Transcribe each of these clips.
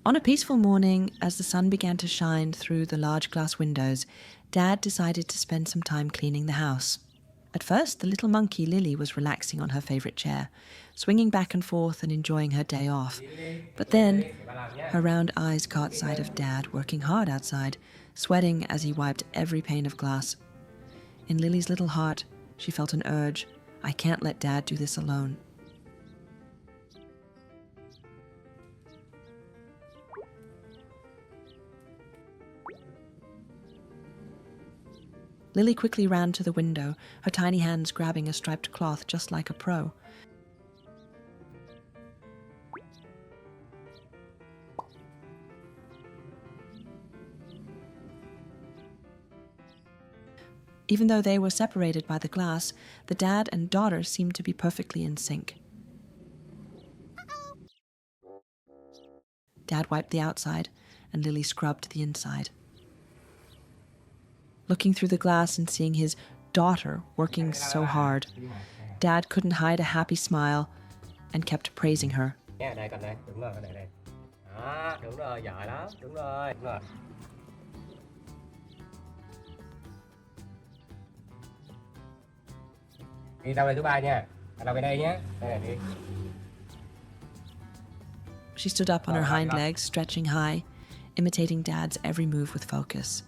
On a peaceful morning, as the sun began to shine through the large glass windows, Dad decided to spend some time cleaning the house. At first, the little monkey Lily was relaxing on her favorite chair, swinging back and forth and enjoying her day off. But then, her round eyes caught sight of Dad working hard outside, sweating as he wiped every pane of glass. In Lily's little heart, she felt an urge. I can't let Dad do this alone. Lily quickly ran to the window, her tiny hands grabbing a striped cloth just like a pro. Even though they were separated by the glass, the dad and daughter seemed to be perfectly in sync. Dad wiped the outside, and Lily scrubbed the inside. Looking through the glass and seeing his daughter working so hard, Dad couldn't hide a happy smile and kept praising her. Đây, cầm đây, đúng rồi, đây, đây. Đó, đúng rồi, giỏi lắm, đúng rồi, đúng rồi. Đi đâu đây thứ ba nha, đâu về đây nhé, đây là đi. She stood up on her hind legs, stretching high, imitating Dad's every move with focus.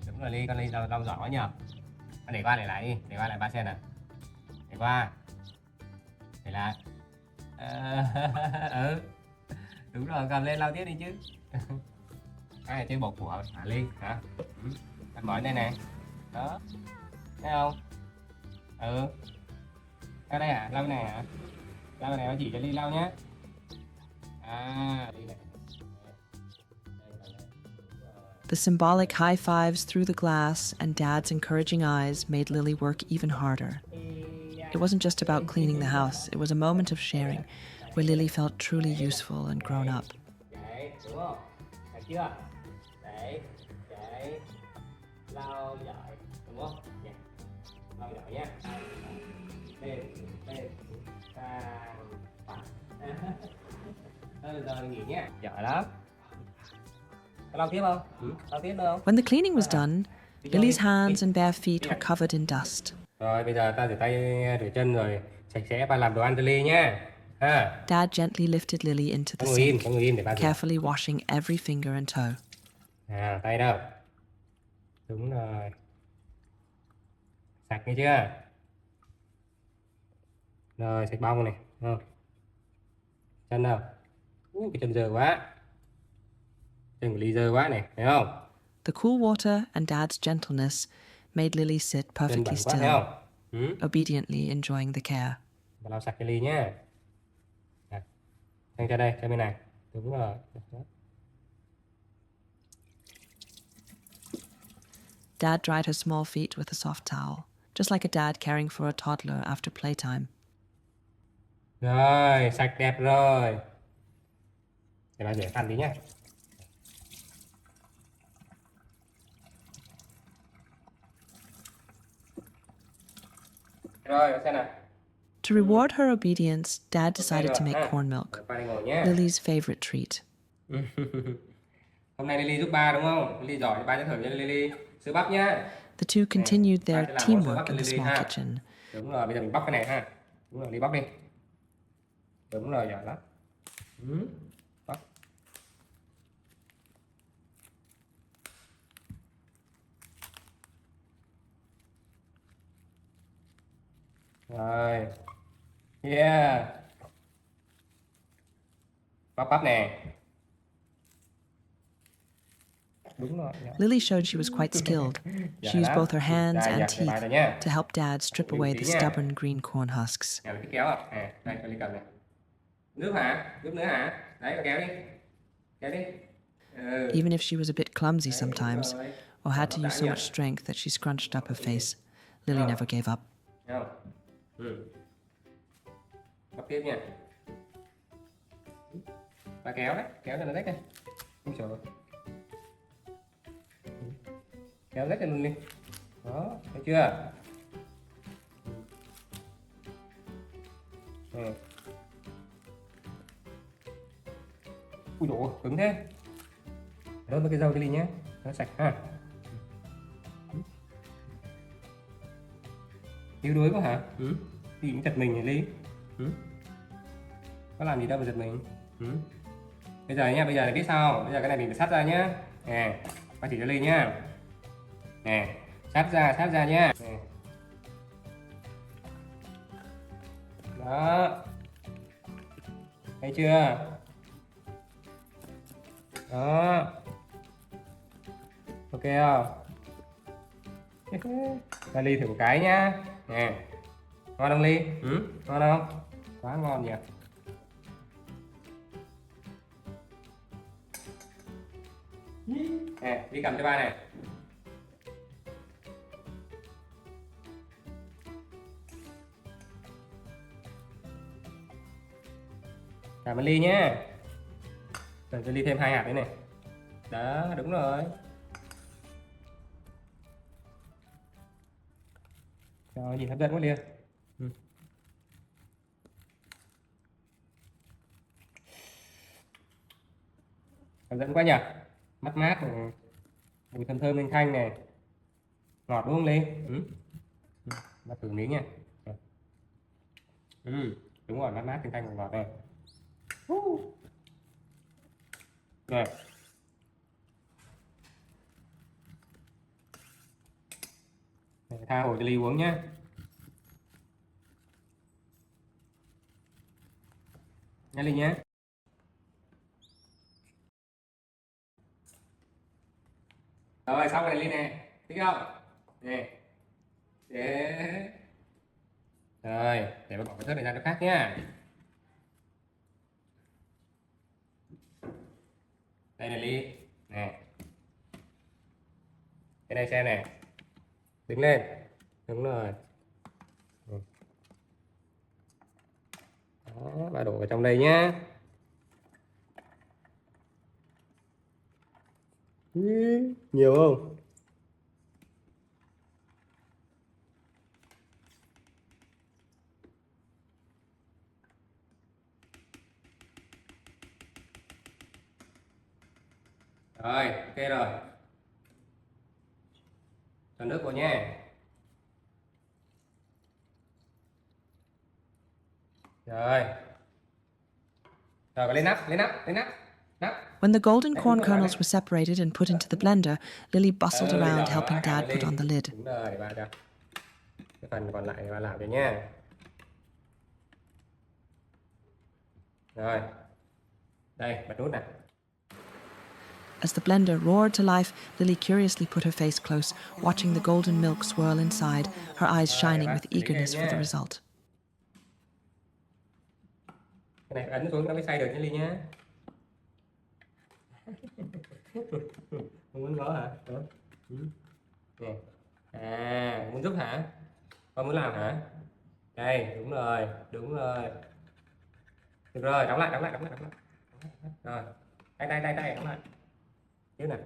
Đúng rồi, Ly, con Ly lau giỏi quá nhờ. Con để qua để lại đi, để qua lại ba sen nè. Để qua. Để lại. Ừ. Đúng rồi, cầm lên lau tiếp đi chứ. Cái này trên bột của hả Ly, hả? Anh bỏ đây nè. Đó. Thấy không? Ừ. Cái đây hả? Lau này hả? Lau này nó chỉ cho Ly lau nhé. À, Ly này. The symbolic high fives through the glass and Dad's encouraging eyes made Lily work even harder. It wasn't just about cleaning the house, it was a moment of sharing, where Lily felt truly useful and grown up. Đấy, đúng không? Thấy chưa? Đấy, đấy. Lau giỏi, đúng không? Dạ. Lau giỏi nhá. Lên, lên, sang, phẳng. Thôi giờ nghỉ nhé. Giỏi lắm. Lau tiếp không? Lau tiếp được không? When the cleaning was done, Lily's hands and bare feet were covered in dust. Rồi bây giờ ta rửa tay rửa chân rồi sạch sẽ và làm đồ ăn cho Ly nhá. Ha. Dad gently lifted Lily into the sink, để ba rửa. carefully washing every finger and toe. À, tay đâu? Đúng rồi. Sạch nghe chưa? Rồi, sạch bông này. Không? Chân đâu? Cái chân dơ quá. Chân của Ly dơ quá này, thấy không? The cool water and Dad's gentleness made Lily sit perfectly Chân bẩn quá, thấy still, không? obediently enjoying the care. Và lau sạch cho Ly nhé. Sang cho đây, cho bên này. Đúng rồi. Dad dried her small feet with a soft towel, just like a dad caring for a toddler after playtime. Rồi, sạch đẹp rồi. Để bà rửa khăn tí nhé. Rồi, xem nào. To reward her obedience, Dad decided to make corn milk, Qua đây ngồi nhé. Lily's favorite treat. Hôm nay Lily giúp ba đúng không? Lily giỏi thì ba sẽ thưởng cho Lily sữa bắp nhá. The two continued their Ba sẽ làm món sữa teamwork bắp cho in the Lily small ha. kitchen. Đúng rồi, bây giờ mình bóc cái này ha. Đúng rồi, đi bóc đi. Đúng rồi, giỏi lắm. Bóc. Rồi. Yeah. Bóc bắp nè. Đúng rồi. Lily showed she was quite skilled. She used both her hands and teeth to help Dad strip away the stubborn green corn husks. Cái kéo à? Đây, cho Ly cầm này. Nước hả? Nước nữa hả? Đấy, kéo đi. Kéo đi. Even if she was a bit clumsy Đấy, đúng sometimes, rồi. or had Hợp to tác use so nhỉ? much strength that she scrunched up her face, Lily Nào. never gave up. Thấy không? Bắp tiếp nha. Và kéo đấy, kéo cho nó rách đây. Ôi trời ơi. Kéo rách cho luôn đi. Đó, thấy chưa? Ui dồi ôi, cứng thế. Đốt với cái dâu cái ly nhé, nó sạch ha. Yếu đuối quá hả? Thì cũng giật mình Ly. Có làm gì đâu mà giật mình. Bây giờ nhá, bây giờ là biết sao? Bây giờ cái này mình phải sắt ra nhá. Nè, bác chỉ cho Ly nhá. Nè, sắt ra nhá. Nè. Đó. Thấy chưa? Đó. Ok không? Ra Ly thử một cái nhá. Nè. Ngon không Ly? Ngon không? Quá ngon nhỉ. Nè, Ly cầm cho ba này. Cảm ơn Ly nhé. Rồi cho Ly thêm 2 hạt đấy này. Đó, đúng rồi. Rồi, nhìn hấp dẫn quá Ly. Hấp dẫn quá nhỉ. Mát mát này. Mùi thơm thơm thanh thanh này. Ngọt đúng không Ly? Bắt thử miếng nha. Đúng rồi, mát mát thanh thanh ngọt này. Rồi. Tha hồ cho Ly uống nhé. Nha Ly nhé. Rồi xong rồi Ly nè. Thích không? Nè. Để. Rồi, để mà bỏ cái thớt này ra chỗ khác nhá. Đây là Ly. Nè. Cái này xem nè. Đứng lên. Đúng rồi. Đó, bà đổ vào trong đây nhá. Nhiều không? Rồi, ok rồi. Cho nước vào nha. Rồi. Rồi, lên nắp. Nắp. When the golden corn kernels were separated and put into the blender, Lily bustled around helping Dad put on the lid. Đúng rồi, để ba cho. Cái phần còn lại ba làm cho nha. Rồi. Đây, bật nút này. As the blender roared to life, Lily curiously put her face close, watching the golden milk swirl inside, her eyes shining with eagerness for the result. Cái này ấn xuống nó mới xay được nha Ly nhá. Không muốn gõ hả? Nè. À, muốn giúp hả? Con muốn làm hả? Đây, đúng rồi. Được rồi, đóng lại. Rồi. Tay, đóng lại. Tiếp này.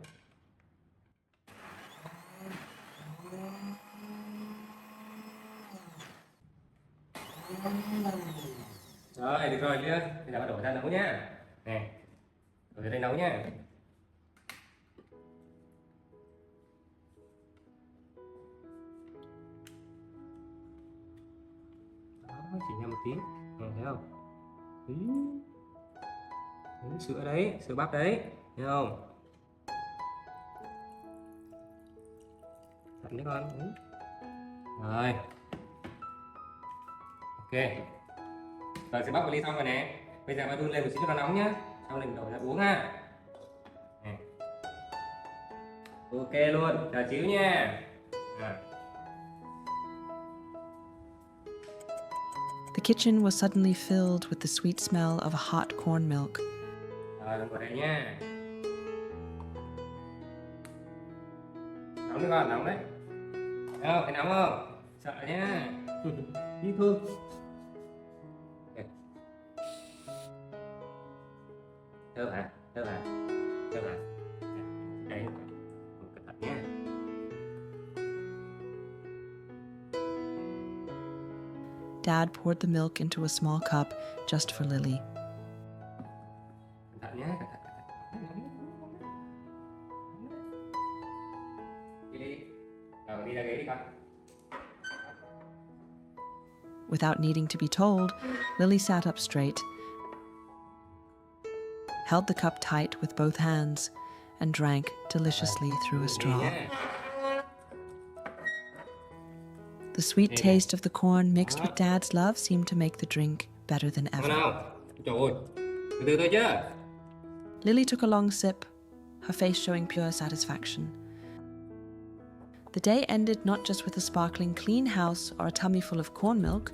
Rồi, được rồi Lia. Bây giờ bắt đổ ra nấu nhá. Nè. Đổ ra đây nấu nhá. Đó, chỉ nhầm một tí. Nè, thấy không? Đấy, sữa đấy, sữa bắp đấy. Thấy không? Thật đấy con. Rồi. Ok. Rồi sữa bắp của Ly xong rồi nè. Bây giờ ba đun lên một xíu cho nó nóng nhá. Xong mình đổ ra uống ha. Nè. Ok luôn, chờ xíu nha. Rồi. The kitchen was suddenly filled with the sweet smell of a hot corn milk. Rồi, đừng vào đây nha. Nóng đi con, nóng đấy. Đâu, phải nóng không? Sợ nhá. Đi thương. Thơm hả? Thơm hả? Thơm hả? Đây, cẩn thận nhé. Dad poured the milk into a small cup just for Lily. Cẩn thận nhé, cẩn thận. Đi. Đi ra ghế đi con. Without needing to be told, Lily sat up straight, held the cup tight with both hands, and drank deliciously through a straw. The sweet taste of the corn mixed with Dad's love seemed to make the drink better than Ngon ever. không? Trời ơi, từ từ thôi chứ. Lily took a long sip, her face showing pure satisfaction. The day ended not just with a sparkling clean house or a tummy full of corn milk,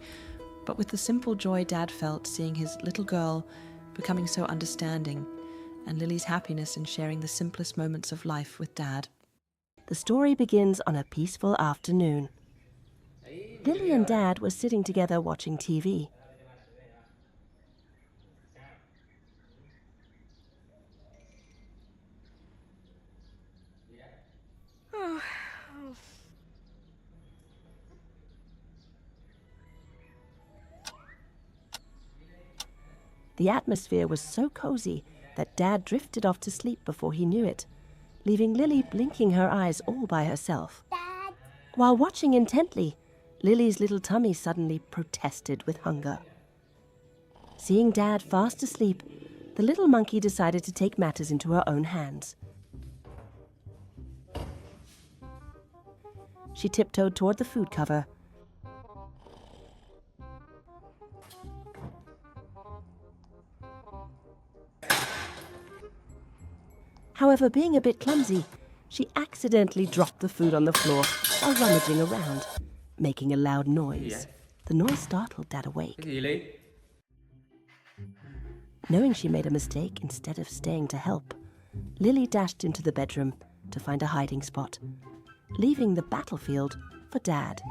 but with the simple joy Dad felt seeing his little girl becoming so understanding, and Lily's happiness in sharing the simplest moments of life with Dad. The story begins on a peaceful afternoon. Lily and Dad were sitting together watching TV. The atmosphere was so cozy that Dad drifted off to sleep before he knew it, leaving Lily blinking her eyes all by herself. Dad. While watching intently, Lily's little tummy suddenly protested with hunger. Seeing Dad fast asleep, the little monkey decided to take matters into her own hands. She tiptoed toward the food cover. However, being a bit clumsy, she accidentally dropped the food on the floor while rummaging around, making a loud noise. The noise startled Dad awake. Cái gì Ly? Knowing she made a mistake instead of staying to help, Lily dashed into the bedroom to find a hiding spot, leaving the battlefield for Dad.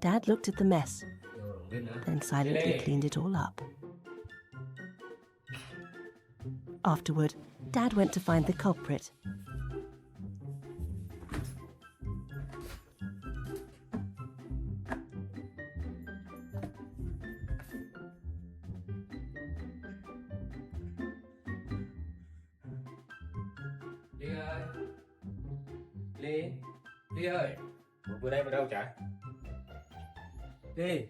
Dad looked at the mess, then silently cleaned it all up. Afterward, Dad went to find the culprit. Ly ơi. Ly. Ly ơi. Vừa đây vào đâu chả? Ly.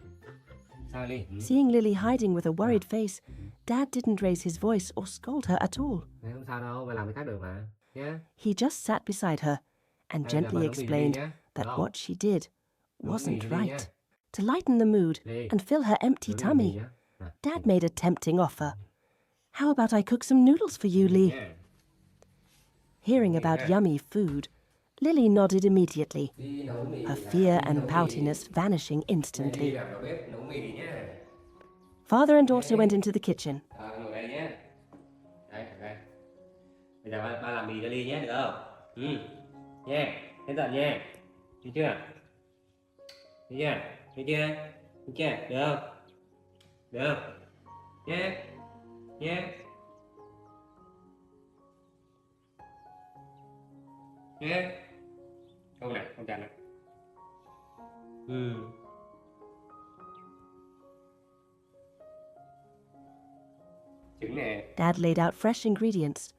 Sao Ly? Seeing Lily hiding with a worried face, Dad didn't raise his voice or scold her at all. Mày không sao đâu, mày làm cái khác được mà. Nhá. He just sat beside her and gently explained that what she did wasn't right. To lighten the mood and fill her empty tummy, Dad made a tempting offer. How about I cook some noodles for you, Lee? Hearing about yummy food, Lily nodded immediately, her fear and poutiness vanishing instantly. Làm đầu bếp nấu mì nhá. Father and daughter went into the kitchen. Ngồi đây nhé. Đây, đây. Bây giờ ba làm mì cho Ly nhé, được không? Nha, đến tận nha. Được chưa? Được chưa? Được chưa? Được chưa? Được không? Được không? Nhé. Nhé. Nhé. Câu này, con chà này. Trứng nè. Dad laid out fresh ingredients,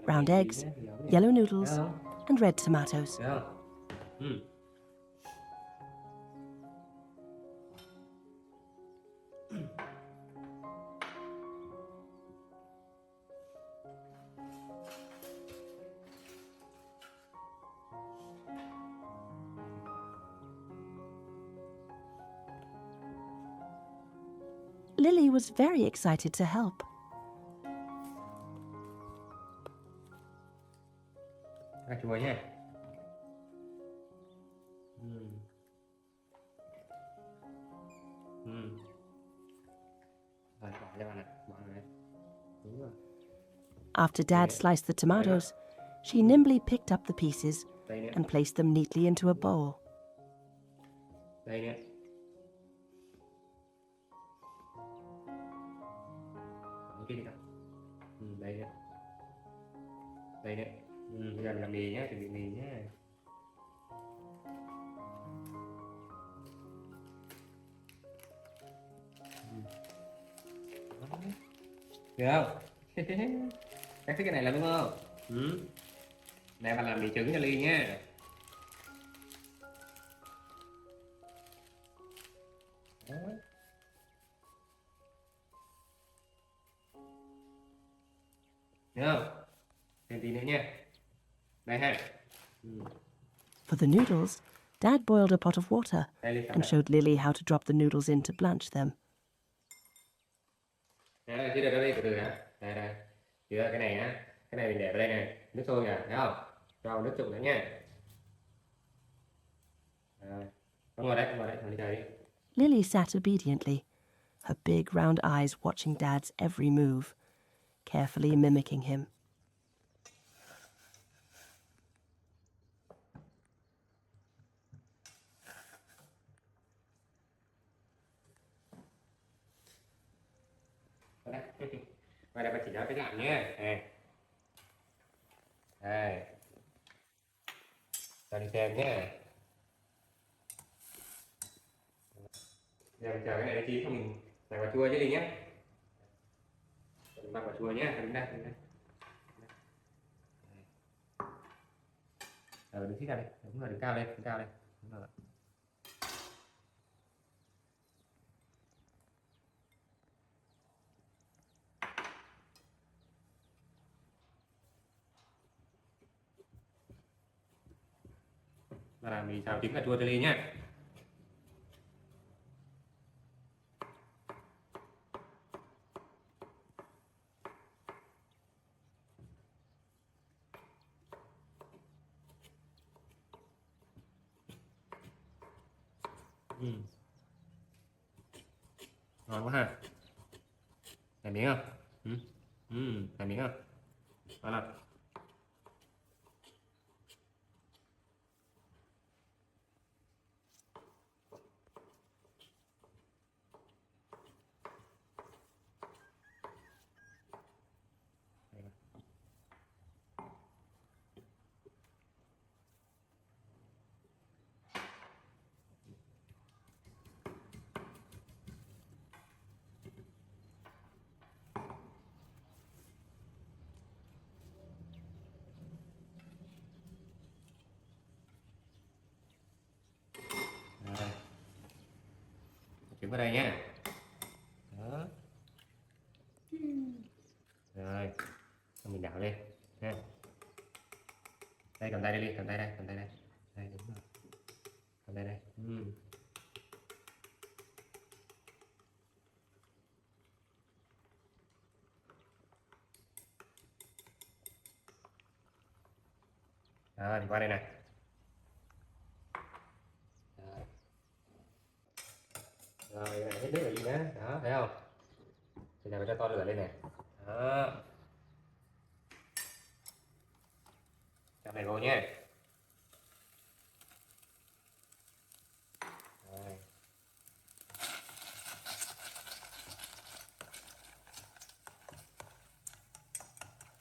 round eggs, yellow noodles, and red tomatoes. Được không? Lily was very excited to help. Cà chua nha. Rồi bỏ cho bạn này, bỏ này. Đúng rồi. After Dad sliced the tomatoes, she nimbly picked up the pieces Đây nè, and placed them neatly into a bowl. đây nè. Cái gì đó. Đây nè. Đây nè. Bây giờ mình làm mì nhé, chuẩn bị mì nhé. Được không? Các thích cái này là đúng không? Đây bạn làm mì trứng cho Ly nhé. Đó. Được không? Thêm tí nữa nha. Đây ha. For the noodles, Dad boiled a pot of water Đây Ly and showed Lily how to drop the noodles in to blanch them. Đây, chưa được đâu, đây từ từ hả? Đây đây. Chưa, cái này á, cái này mình để vào đây này, nước sôi nè, thấy không? Cho nước trụng nữa nha. Rồi. Con ngồi đây, ngồi đi chơi đi. Lily sat obediently, her big round eyes watching Dad's every move, carefully mimicking him. Đây là bà chỉ cho cái làm nhé. Đây. Cho đi xem nhé. Giờ mình chờ cái này để chín xong mình làm quả chua chứ đi nhé. Mình bắt quả chua nhé, đứng đây, đứng đây. Đứng xích ra đây, đúng rồi, đứng cao lên, đứng cao lên. Đúng rồi. Là mình xào trứng cà chua cho Ly nhé. Ngon quá ha. Làm miếng không? Làm miếng không? Ngon không? Rồi. Trứng vào đây nhé. Đó. Rồi. Xong mình đảo lên nha. Đây, cầm tay đây đi, cầm tay đây, cầm tay đây. Đây, đúng rồi. Cầm tay đây. Rồi, mình qua đây này. Rồi, cái này hết nước rồi đi nhé. Đó, thấy không? Bây giờ mình cho to lửa lên này. Đó. Chạm này vô nhé. Rồi.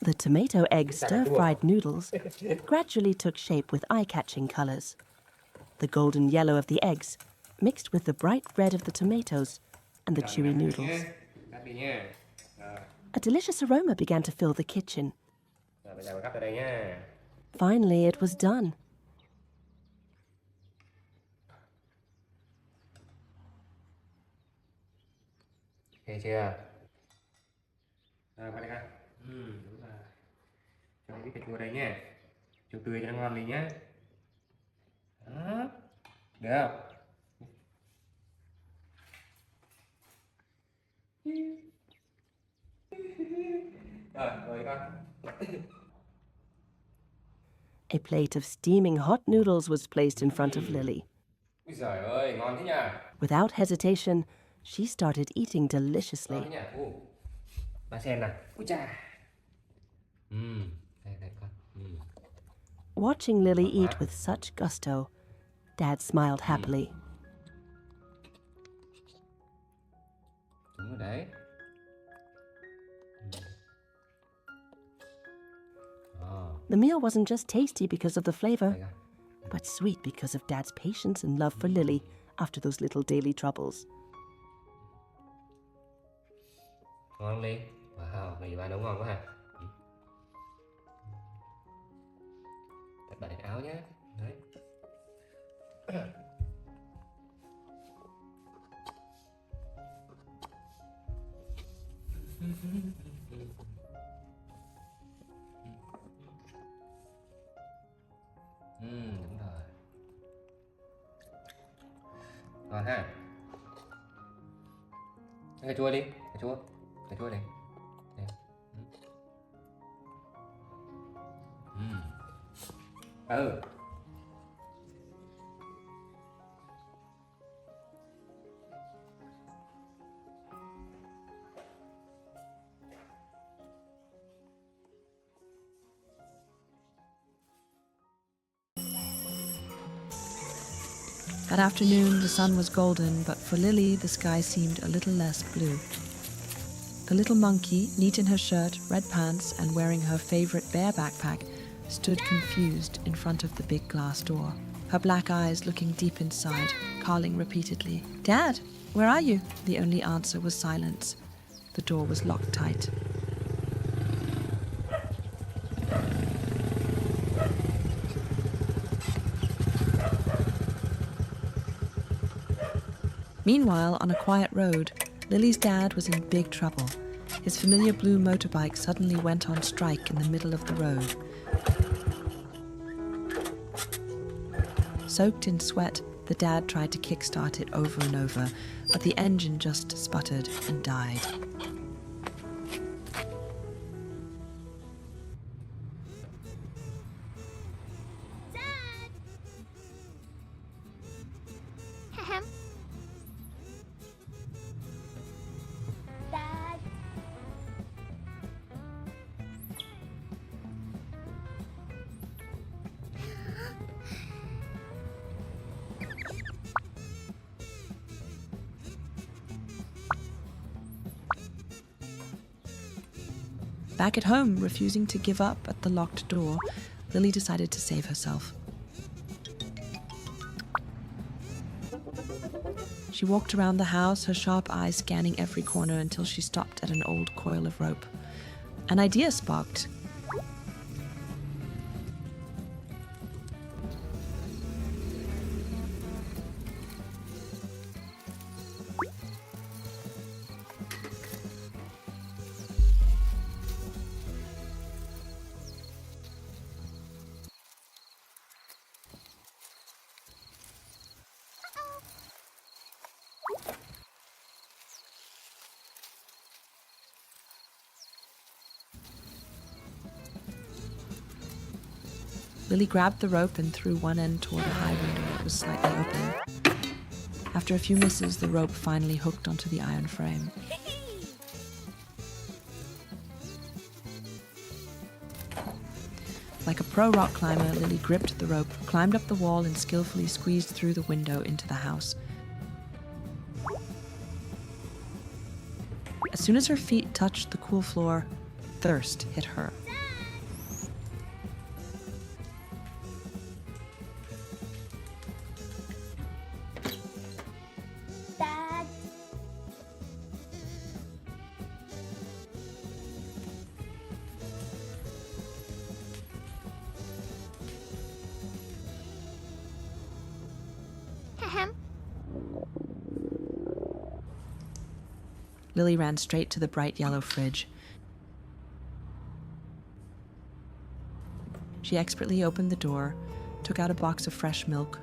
The tomato egg stir-fried noodles gradually took shape with eye-catching colors. The golden yellow of the eggs mixed with the bright red of the tomatoes and the chewy noodles. Cắt đi nhé. Rồi. A delicious aroma began to fill the kitchen. Rồi, bây giờ mình cắt vào đây nhé. Finally, it was done. Ok chưa? Rồi, qua đây ha. Đúng rồi. Cho cái cà chua đây nhé. Chua tươi cho nó ngon đi nhé. Đó. Được không? Rồi con. A plate of steaming hot noodles was placed in front of Lily. Ôi giời ơi, ngon thế nhỉ? Without hesitation, she started eating deliciously. Ngon thế nhỉ? Ba xem nào. Ui chà. Đây con. Watching Lily Ngon eat quá. with such gusto, Dad smiled happily. Đúng rồi đấy. The meal wasn't just tasty because of the flavor, Đây con. but sweet because of Dad's patience and love for Lily after those little daily troubles. Ngon đi. Wow, mì ba nấu ngon quá ha. Đặt bạn áo nhé. Đấy. Đúng rồi. Ngon ha. Cà chua đi, cà chua đi. Đây. Ừ. That afternoon, the sun was golden, but for Lily, the sky seemed a little less blue. The little monkey, neat in her shirt, red pants, and wearing her favorite bear backpack, stood confused in front of the big glass door, her black eyes looking deep inside, calling repeatedly, "Dad, where are you?" The only answer was silence. The door was locked tight. Meanwhile, on a quiet road, Lily's dad was in big trouble. His familiar blue motorbike suddenly went on strike in the middle of the road. Soaked in sweat, the dad tried to kickstart it over and over, but the engine just sputtered and died. Dad. Dad. Back at home, refusing to give up at the locked door, Lily decided to save herself. She walked around the house, her sharp eyes scanning every corner until she stopped at an old coil of rope. An idea sparked. Lily grabbed the rope and threw one end toward a high window that was slightly open. After a few misses, the rope finally hooked onto the iron frame. Like a pro rock climber, Lily gripped the rope, climbed up the wall, and skillfully squeezed through the window into the house. As soon as her feet touched the cool floor, thirst hit her. Dad. Lily ran straight to the bright yellow fridge. She expertly opened the door, took out a box of fresh milk.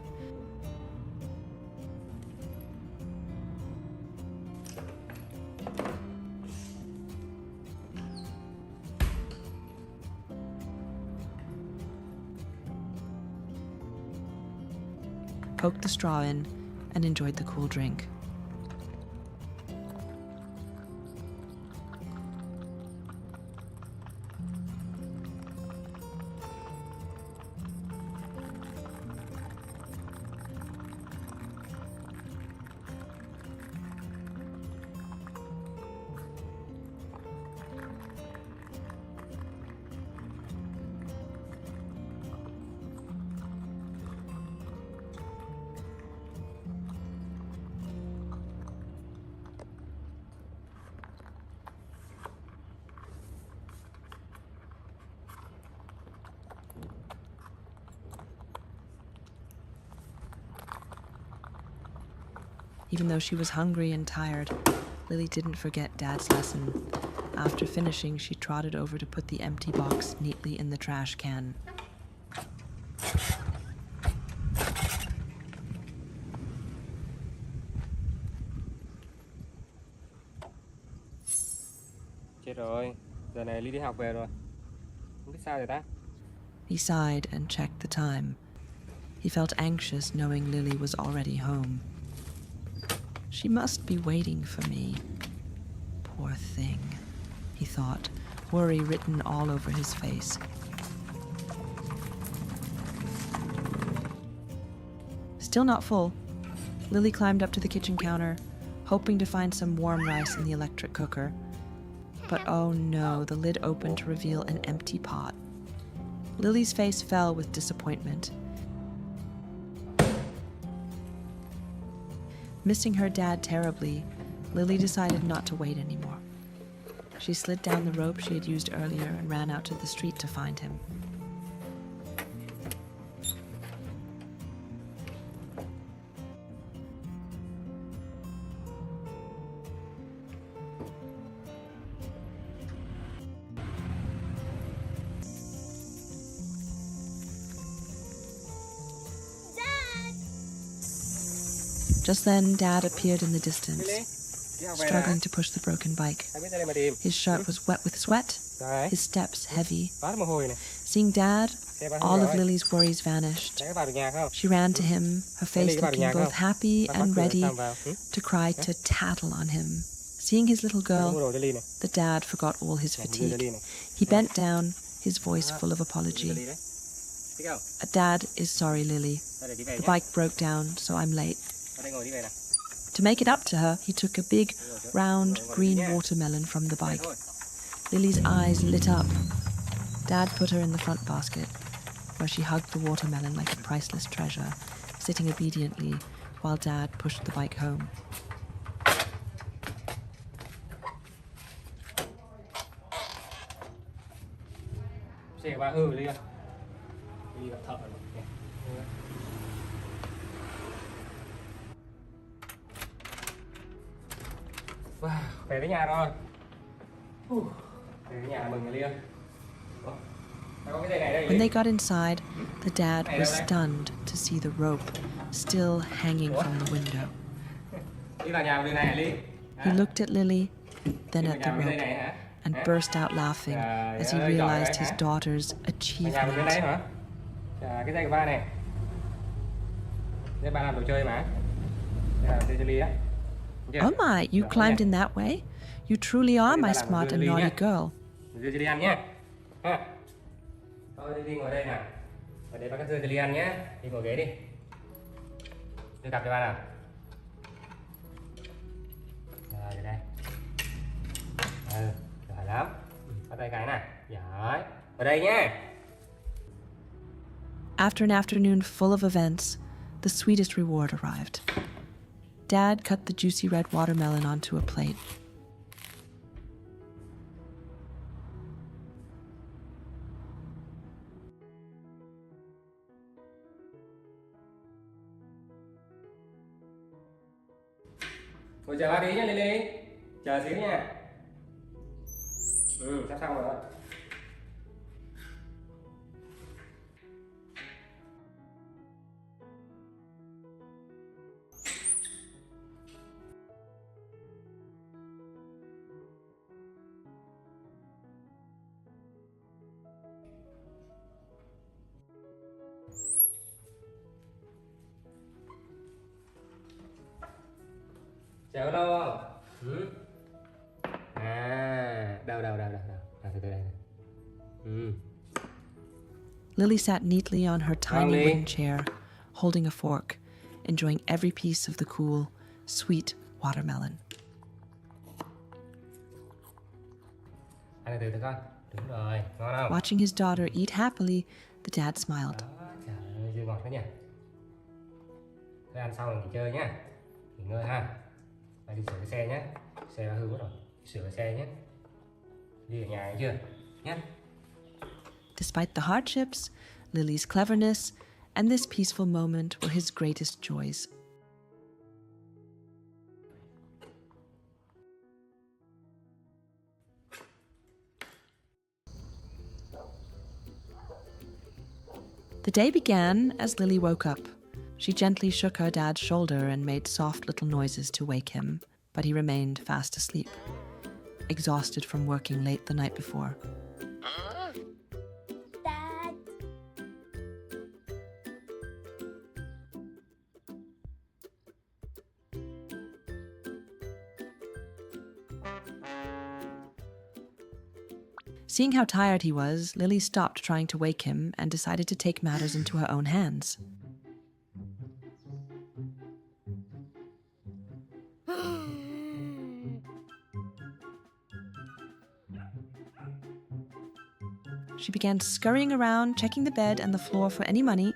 Poked the straw in and enjoyed the cool drink. Even though she was hungry and tired, Lily didn't forget Dad's lesson. After finishing, she trotted over to put the empty box neatly in the trash can. Chết rồi, giờ này Ly đi học về rồi. Không biết sao rồi ta? He sighed and checked the time. He felt anxious knowing Lily was already home. She must be waiting for me. Poor thing, he thought, worry written all over his face. Still not full, Lily climbed up to the kitchen counter, hoping to find some warm rice in the electric cooker. But oh no, the lid opened to reveal an empty pot. Lily's face fell with disappointment. Missing her dad terribly, Lily decided not to wait anymore. She slid down the rope she had used earlier and ran out to the street to find him. Just then, Dad appeared in the distance, struggling to push the broken bike. Em biết ra đây mà tìm. His shirt was wet with sweat, Đấy, his steps heavy. toát mồ hôi này. Seeing Dad, Xem bác all rồi. of Lily's worries vanished. Đấy, có vào được nhà không? She ran to him, her face Lily, có vào được looking nhà both không? happy Bác khóa and cửa ready xong vào. to cry to tattle on him. Seeing his little Mua girl, đồ cho Ly này. the dad forgot all his Này, đưa cho Ly fatigue. này. He bent down, his voice full of Đưa cho apology. Ly đấy. Thích không? Dad is sorry, Lily. Ra để đi về The nhé. bike broke down, so I'm late. Vào đây ngồi đi về nào. To make it up to her, he took a big, round, green watermelon from the Về bike. thôi. Lily's eyes lit up. Dad put her in the front basket, where she hugged the watermelon like a priceless treasure, sitting obediently while Dad pushed the bike home. Xe của ba Ly ơi. Ly gặp thợ rồi. Nè. Wow, về đến nhà rồi. Về đến nhà mừng rồi Ly ơi. Ủa? Sao có cái dây này đây When Ly? they got inside, the dad was stunned to see the rope still hanging from the window. Ly vào nhà đường này hả Ly? He looked at Lily, then Ly at vào the nhà cái dây rope, này hả? and Hả? burst out laughing as he realized his daughter's Vào nhà bên đấy achievement. hả? Cái dây của ba này. Dây ba làm đồ chơi mà. Đây là dây cho Ly đó. Được chưa? Oh my, you Rồi, climbed nha. in that way? You truly are my smart and naughty girl. Dưa cho Ly ăn nhé. Ha. Thôi đi ngồi đây nào. Ở đây bác cắt dưa cho Ly ăn nhé. Đi ngồi ghế đi. Đưa cặp cho ba nào. Rồi đây. Giỏi lắm. Bắt tay cái này. Giỏi. Ở đây nhé. After an afternoon full of events, the sweetest reward arrived. Dad cut the juicy red watermelon onto a plate. Ngồi chờ ba tí nhé Lily. Chờ xíu nha. Sắp xong rồi. Chờ lâu không? À, đâu. Từ từ đây này. Lily sat neatly on her tiny Lovely. wooden chair, holding a fork, enjoying every piece of the cool, sweet watermelon. Ăn từ từ con. Đúng rồi, ngon không? Watching his daughter eat happily, the dad smiled. Đó, trời ơi, dưa ngọt thế nhỉ. Thôi ăn xong rồi nghỉ chơi nhá. Nghỉ ngơi ha. Phải đi sửa cái xe nhé. Xe đã hư mất rồi. Đi sửa cái xe nhé. Đi ở nhà nghe chưa? Nhé. Despite the hardships, Lily's cleverness, and this peaceful moment were his greatest joys. The day began as Lily woke up. She gently shook her dad's shoulder and made soft little noises to wake him, but he remained fast asleep, exhausted from working late the night before. Dad. Seeing how tired he was, Lily stopped trying to wake him and decided to take matters into her own hands. She began scurrying around, checking the bed and the floor for any money.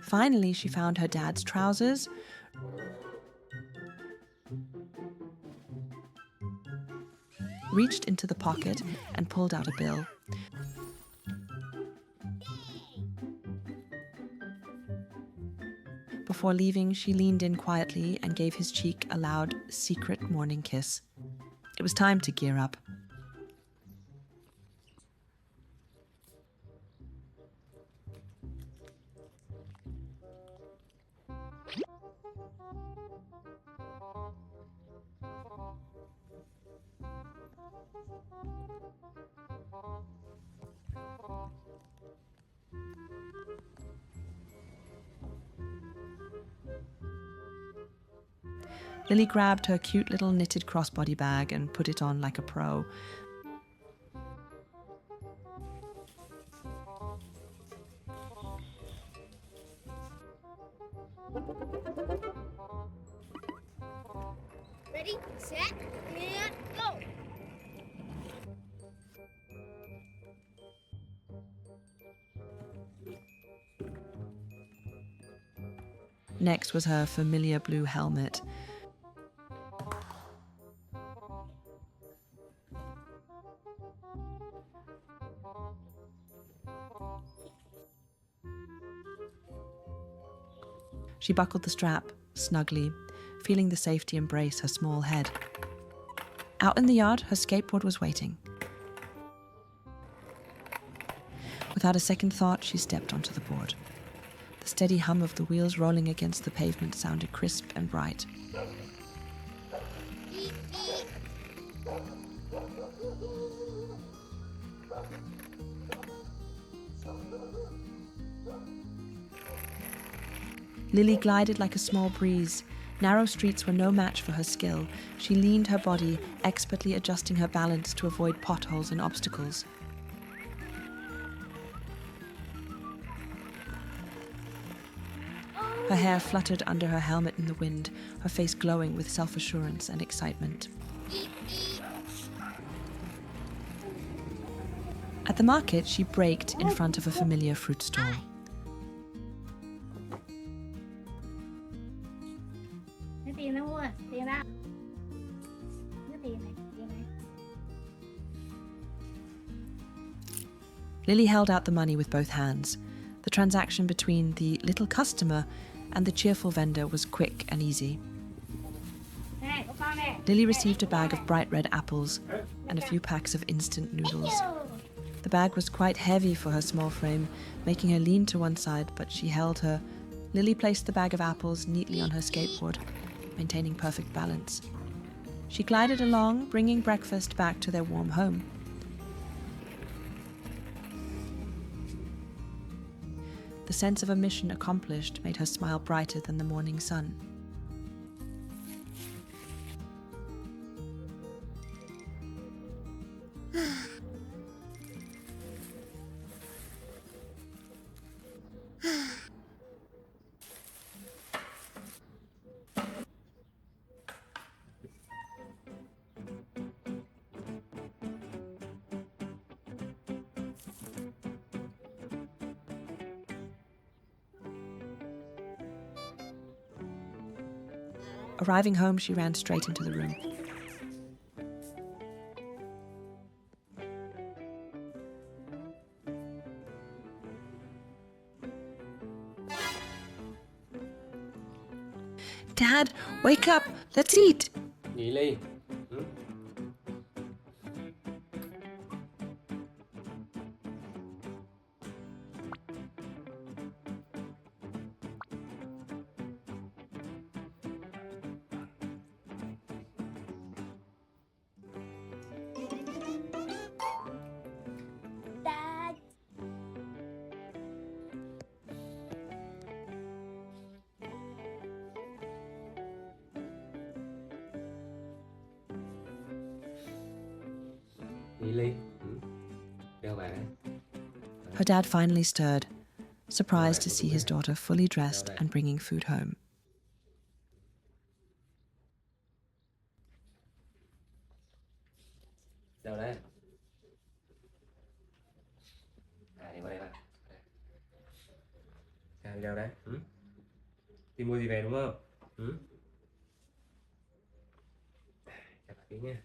Finally, she found her dad's trousers, reached into the pocket and pulled out a bill. Before leaving, she leaned in quietly and gave his cheek a loud, secret morning kiss. It was time to gear up. Lily grabbed her cute little knitted crossbody bag and put it on like a pro. Ready, set, and go. Next was her familiar blue helmet. She buckled the strap snugly, feeling the safety embrace her small head. Out in the yard, her skateboard was waiting. Without a second thought, she stepped onto the board. The steady hum of the wheels rolling against the pavement sounded crisp and bright. Lily glided like a small breeze. Narrow streets were no match for her skill. She leaned her body, expertly adjusting her balance to avoid potholes and obstacles. Her hair fluttered under her helmet in the wind, her face glowing with self-assurance and excitement. At the market, she braked in front of a familiar fruit stall. Cái tiền đâu mua? Tiền đâu? Cái tiền này, tiền này. Lily held out the money with both hands. The transaction between the little customer and the cheerful vendor was quick and easy. Này, có con này. Lily received a bag of bright red apples and a few packs of instant noodles. The bag was quite heavy for her small frame, making her lean to one side, but she held her. Lily placed the bag of apples neatly on her skateboard, maintaining perfect balance. She glided along, bringing breakfast back to their warm home. The sense of a mission accomplished made her smile brighter than the morning sun. Arriving home, she ran straight into the room. Dad, wake up! Let's eat! Gì Ly? Lily. Đeo bà đấy. Her dad finally stirred, surprised to see his daughter fully dressed and bringing food home. Đâu đấy? Đi qua đây bạn. Đi đâu đấy? Tìm mua gì về đúng không? Chào bạn tí nha.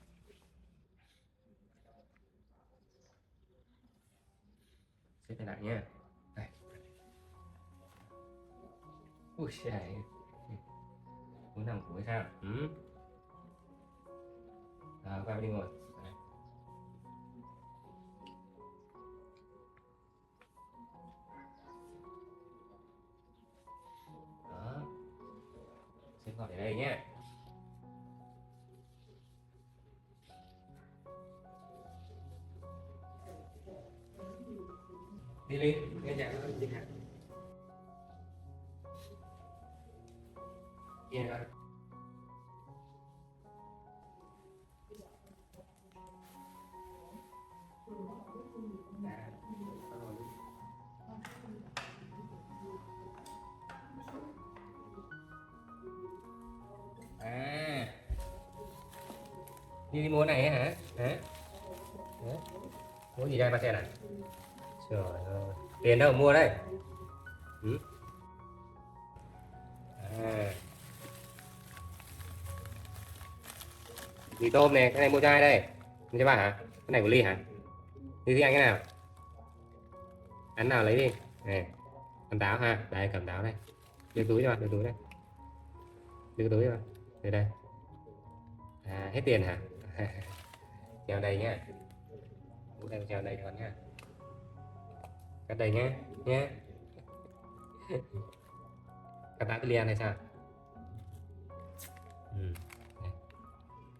Xếp tay lại nha. Đây. Ui trời. Muốn nằm ngủ hay sao? Qua đi ngồi. Đây. Đó. Xếp gọn ở đây nhé. Đi Ly, nghe nhạc nó đi hả? Nghe rồi. Đi mua này hả? Hả? Mua gì đây ba xe này? Trời ơi, tiền đâu mua đây? Mì tôm này, cái này mua cho ai đây? Mua cho bà hả? Cái này của Ly hả? Ly thích ăn cái nào? Ăn nào lấy đi. Này, cầm táo ha, đây cầm táo đây. Đưa túi cho, đưa túi đây. Đưa túi cho. Đây đây. Hết tiền hả? Treo đây nhá. Đây treo đây cho con nhá. Cắt đây nhé, nhé. Cắt táo Ly ăn hay sao?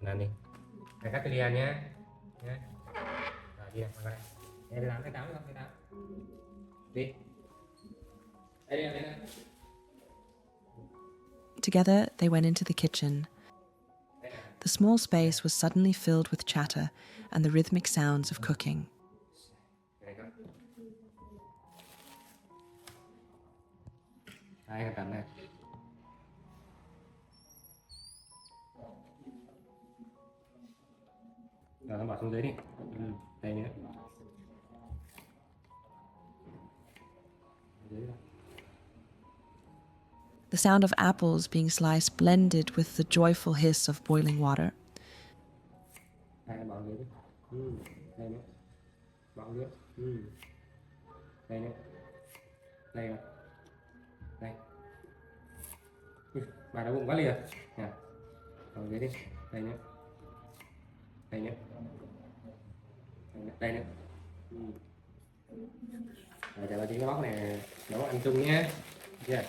Làm đi. Để cắt Ly ăn nhé. Nhé. Rồi đi nào, qua đây. Để làm cái táo đi con, cái táo. Đi. Đây đây đây. Together, they went into the kitchen. The small space was suddenly filled with chatter and the rhythmic sounds of cooking. Đây, con cầm này. Rồi, nó bỏ xuống dưới đi. Đây nữa. The sound of apples being sliced blended with the joyful hiss of boiling water. Đây, bỏ dưới đi. Đây nữa. Bỏ dưới. Đây nữa. Đây rồi. Đây. Bà đã bụng quá liền. Nè. Bỏ dưới đi. Đây nữa. Đây nữa. Đây nữa. Rồi chờ bà tí cái bóc này nấu ăn chung nhé. Chưa?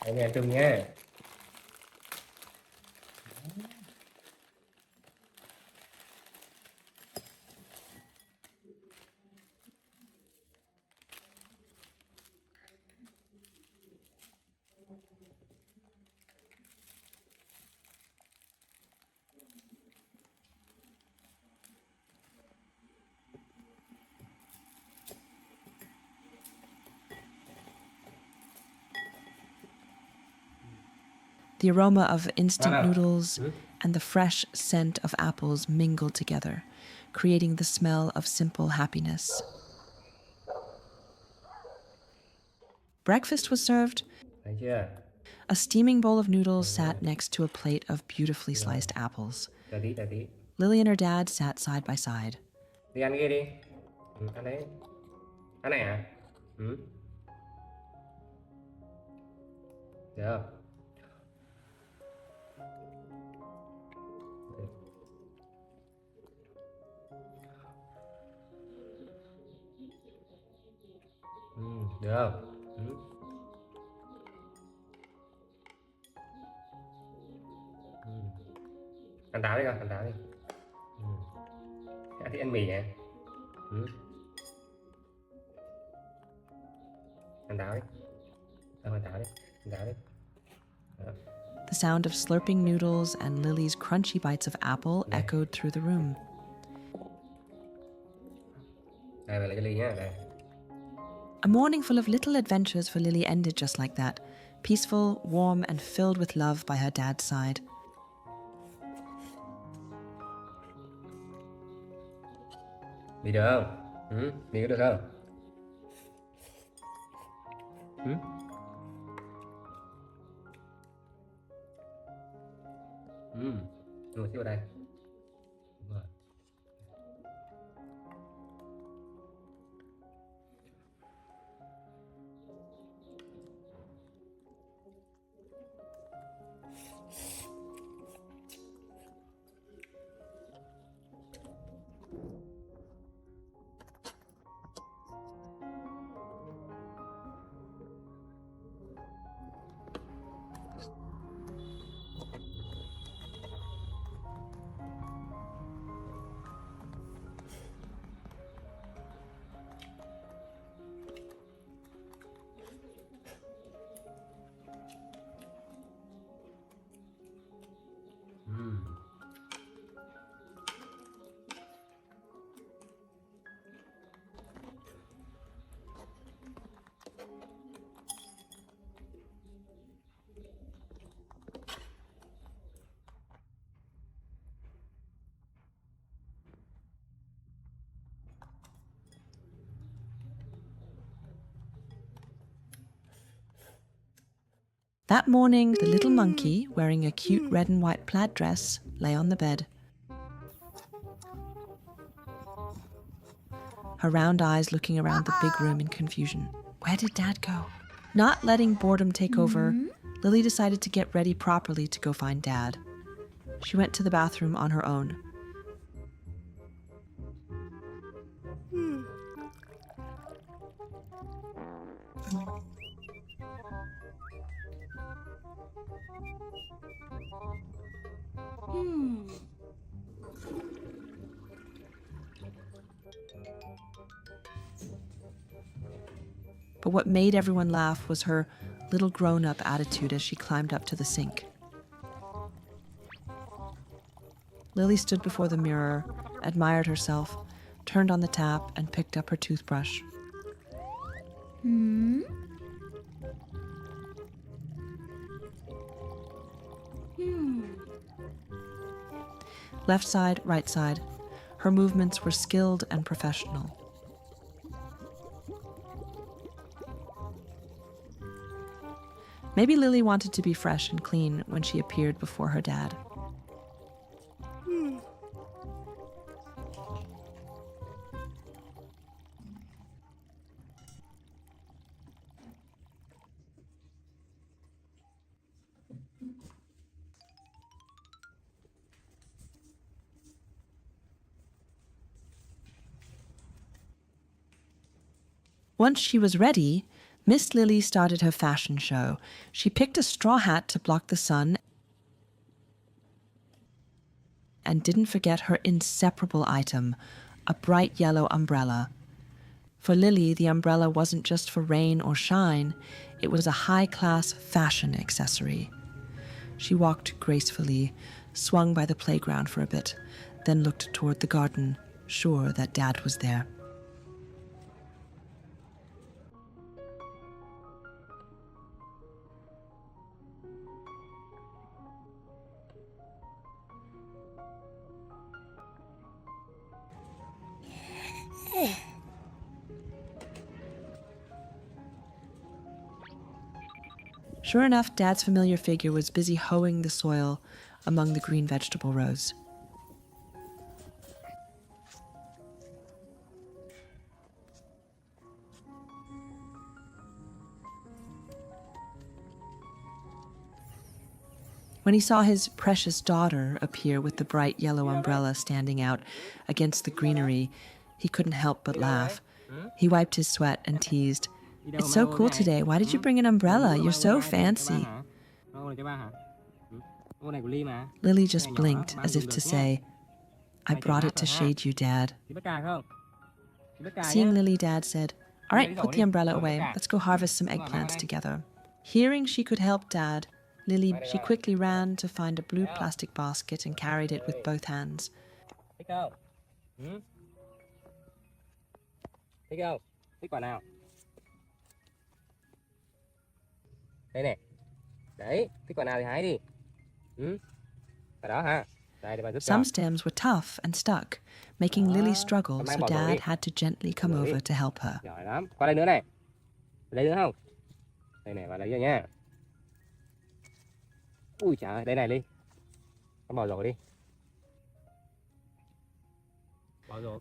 Đây nghe ăn chung nhé. The aroma of instant noodles and the fresh scent of apples mingled together, creating the smell of simple happiness. Breakfast was served. Thấy chưa? A steaming bowl of noodles sat next to a plate of beautifully sliced apples. Chờ tí. Lily and her dad sat side by side. Đi ăn kia đi. Ăn đấy. Ăn này à? Được. Được không? Ăn táo đi con, ăn táo đi. Thích ăn mì nhỉ? Ăn táo đi. Ăn táo đi. Ăn táo đi. Đó. The sound of slurping noodles and Lily's crunchy bites of apple echoed through the room. Đây, về lại cho Ly nhé. Đây. A morning full of little adventures for Lily ended just like that, peaceful, warm, and filled with love by her dad's side. Đi được không? Ừ, đi có được không? Ừ? Ừ, ngồi xíu vào đây. Đúng rồi. That morning, the little monkey, wearing a cute red and white plaid dress, lay on the bed. Her round eyes looking around the big room in confusion. Where did Dad go? Not letting boredom take over, Lily decided to get ready properly to go find Dad. She went to the bathroom on her own. But what made everyone laugh was her little grown-up attitude as she climbed up to the sink. Lily stood before the mirror, admired herself, turned on the tap, and picked up her toothbrush. Left side, right side. Her movements were skilled and professional. Maybe Lily wanted to be fresh and clean when she appeared before her dad. Once she was ready, Miss Lily started her fashion show. She picked a straw hat to block the sun and didn't forget her inseparable item, a bright yellow umbrella. For Lily, the umbrella wasn't just for rain or shine, it was a high-class fashion accessory. She walked gracefully, swung by the playground for a bit, then looked toward the garden, sure that Dad was there. Sure enough, Dad's familiar figure was busy hoeing the soil among the green vegetable rows. When he saw his precious daughter appear with the bright yellow umbrella standing out against the greenery, he couldn't help but laugh. He wiped his sweat and teased, "It's so cool today. Why did you bring an umbrella? You're so fancy." Lily just blinked as if to say, "I brought it to shade you, Dad." Seeing Lily, Dad said, "All right, put the umbrella away. Let's go harvest some eggplants together." Hearing she could help Dad, Lily, she quickly ran to find a blue plastic basket and carried it with both hands. Thích không? Ừ? Thích không? Thích quả nào? Đây này. Đấy, thích quả nào thì hái đi. Ừ? Quả đó ha. Đây để bà giúp cho. Some stems were tough and stuck, making Lily struggle, so Dad had to gently come over to help her. Giỏi lắm. Qua đây nữa này. Lấy nữa không? Đây này, bà lấy rồi nha. Ui trời ơi, đây này Ly. Con bỏ rổ đi.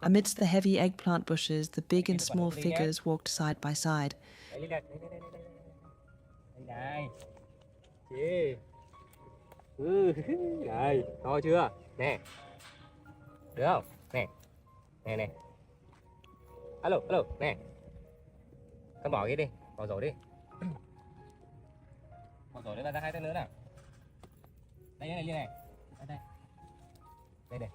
Amidst the heavy eggplant bushes, the big and small figures walked side by side. Đây này. Đây này. Chị. Đây, to chưa? Nè. Được không? Nè. Nè nè. Alo, alo, nè. Con bỏ cái đi, bỏ rổ đi. Bỏ rổ đi và ra hai tay nữa nào. Đây này, này. Đây. Đây này.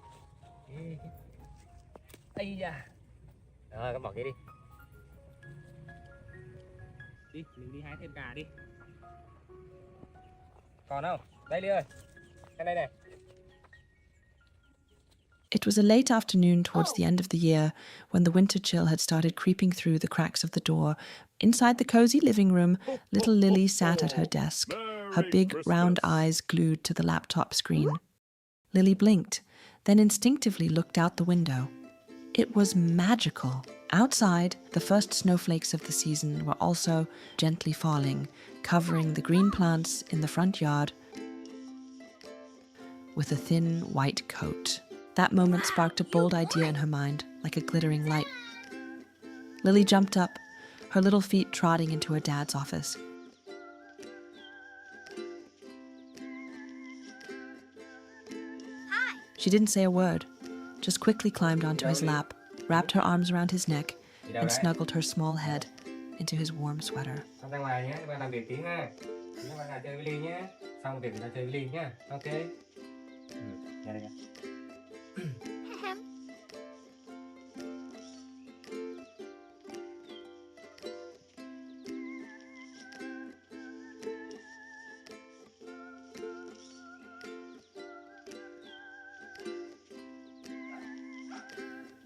Ây da. Rồi, con bỏ cái đi. Đi, mình đi hái thêm cà đi. Còn không? Đây Ly ơi. Cái đây này. It was a late afternoon towards the end of the year when the winter chill had started creeping through the cracks of the door. Inside the cozy living room, little Lily sat at her desk, her big round eyes glued to the laptop screen. Lily blinked, then instinctively looked out the window. It was magical. Outside, the first snowflakes of the season were also gently falling, covering the green plants in the front yard with a thin white coat. That moment sparked a bold idea in her mind, like a glittering light. Lily jumped up, her little feet trotting into her dad's office. Hi. She didn't say a word, just quickly climbed onto his lap, wrapped her arms around his neck, and snuggled her small head into his warm sweater. Xong ra ngoài nhé, bạn làm việc tí nha. Tí nữa bạn ra chơi với Ly nhé. Xong việc ra chơi với Ly nhé. Ok. Nghe đây nha.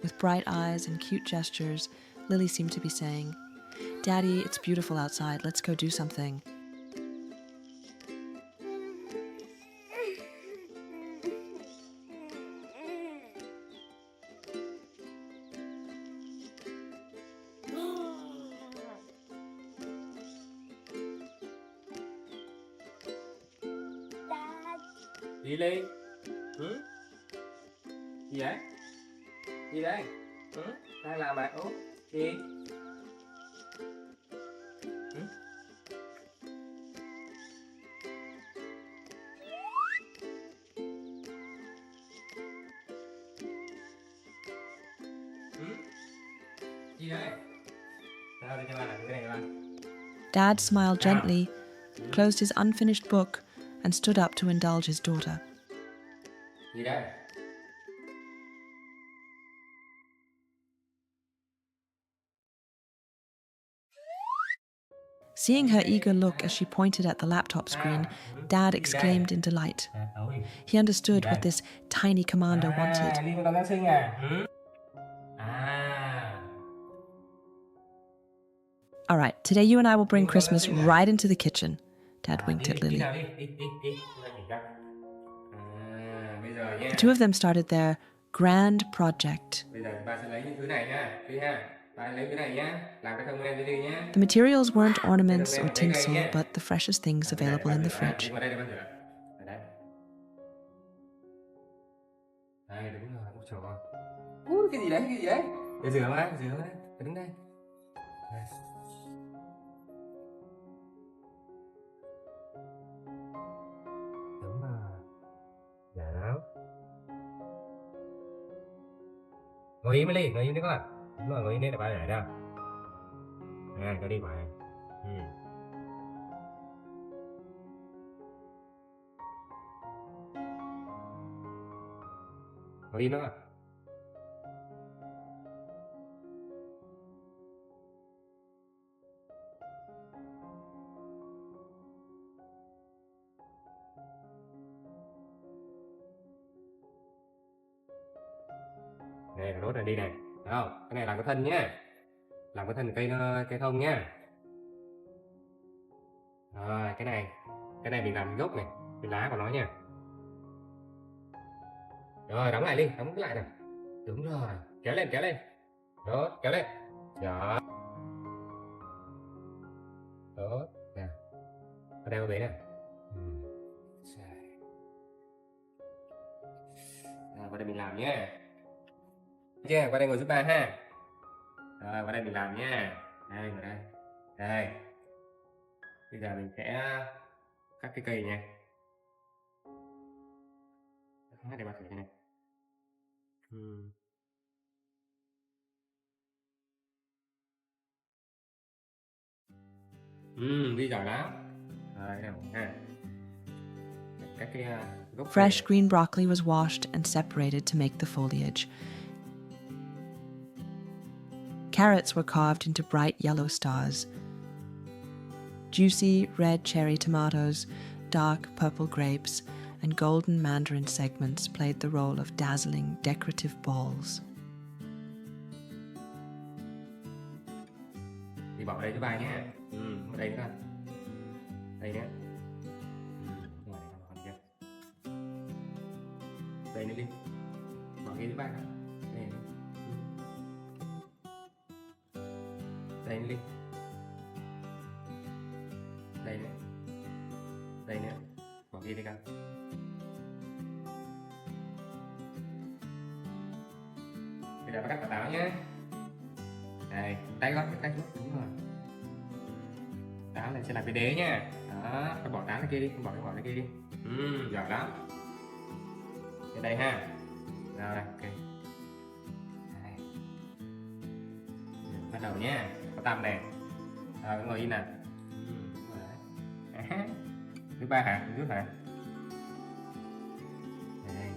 With bright eyes and cute gestures, Lily seemed to be saying, "Daddy, it's beautiful outside. Let's go do something." Đi Ly. Ừ? Gì vậy? Gì đây? Ừ? Đang làm mà. Ủa? Gì? Ừ? Ừ? Gì đây? Sao đây cho ba làm cái này cho ba? Dad smiled gently, closed his unfinished book, and stood up to indulge his daughter. Gì đây? Seeing her eager look as she pointed at the laptop screen, Dad exclaimed in delight. He understood what this tiny commander wanted. Ly con đón Giáng sinh à? Ừ? À. All right, today you and I will bring Christmas right into the kitchen. Dad winked at Lily. The two of them started their grand project. Bây giờ ba sẽ lấy những thứ này nha, Ly ha. Ba lấy cái này nhá, làm cái thông lên với Ly nhá. The materials weren't ornaments or tinsel, but the freshest things available in the fridge. Vào đây để ba rửa. Ở đây. Đây đúng rồi, ôi trời ơi. Ui, cái gì đấy, cái gì đấy? Để rửa mà, đứng đây. Đây. Đúng rồi. Đó. Ngồi im đi, ngồi im đi con. Đúng rồi, ngồi im đi để ba để đâu. Nè, cho đi ngoài. Ừ. Ngồi im đó. Này đốt này đi này, thấy không? Cái này làm cái thân nhá, làm cái thân cây thông nhá. Rồi cái này mình làm gốc này, cái lá của nó nha. Rồi đóng lại đi, đóng cái lại này. Đúng rồi, kéo lên đó, kéo lên đó, đó nè, ở đây bế nè. Vào đây mình làm nhé, chưa? Qua đây ngồi giúp ba ha. Rồi qua đây mình làm nha. Đây ngồi đây, đây. Bây giờ mình sẽ cắt cái cây nha. Để ba thử cái này. Đi giỏi lắm. Rồi nào ha. Các cái gốc Fresh green broccoli was washed and separated to make the foliage. Carrots were carved into bright yellow stars. Juicy red cherry tomatoes, dark purple grapes, and golden mandarin segments played the role of dazzling decorative balls. Thì bỏ đây cho ba nhé. Ở đây nữa. Đây nữa. Đây nữa đi. Bỏ cái thứ ba nữa. Đây nữa. Đây nữa đi. Đây nữa. Đây nữa. Bỏ kia đi con. Bây giờ bắt cắt quả táo nhé. Đây, tay xuống, đúng rồi. Táo này sẽ làm cái đế nha. Đó, con bỏ táo cái kia đi, con bỏ cái kia đi. Giỏi lắm. Ở đây ha. Rồi, ok. Đây. Bắt đầu nhé. Có tăm này. Rồi, ngồi yên nè. Thứ ba hả? Thứ hả? Đây.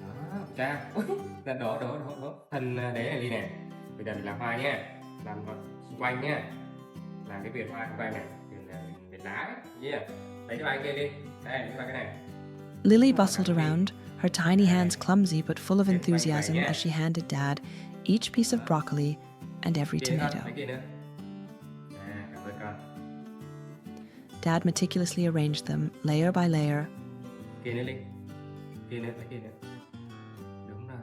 Đó, cha. Đổ thân đế này đi nè. Bây giờ mình làm hoa nha. Làm xung quanh nha. Làm cái viền hoa xung quanh này. Viền lá. Yeah. Lấy cho ba kia đi. Đây, lấy ba cái này. Lily bustled around, her tiny hands clumsy but full of enthusiasm as she handed Dad each piece of broccoli and every tomato. Dad meticulously arranged them layer by layer. Kia nữa, Linh. Kia nữa. Đúng rồi.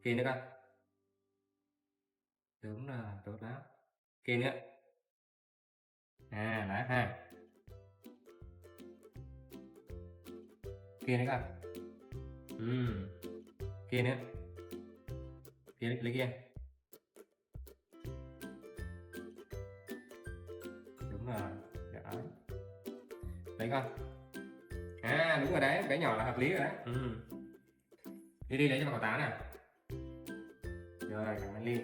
Kia nữa con. Đúng rồi, tốt lắm. Kia nữa. Lá ha. Kia nữa con. Kia nữa. Kia lấy kia. Đúng rồi. Giỏi. Lấy con. Đúng rồi đấy, cái nhỏ là hợp lý rồi đấy. Đi lấy cho quả táo nè. Rồi, cảm ơn Ly.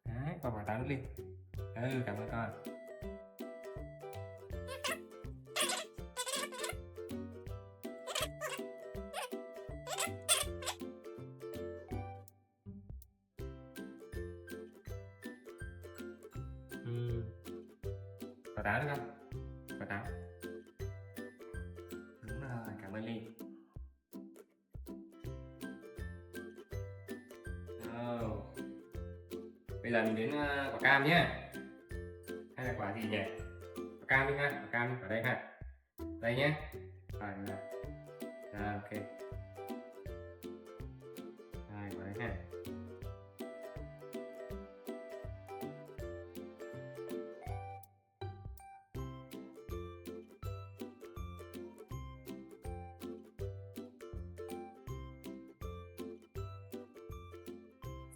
Đấy, quả táo nước Ly. Cảm ơn con. Quả táo nữa không? Quả táo. Đúng rồi, cảm ơn Ly. Bây giờ mình đến quả cam nhé. Hay là quả gì nhỉ? Quả cam đi ha, quả cam ở đây ha. Đây nhé. Rồi, ok. Rồi, quả đấy ha.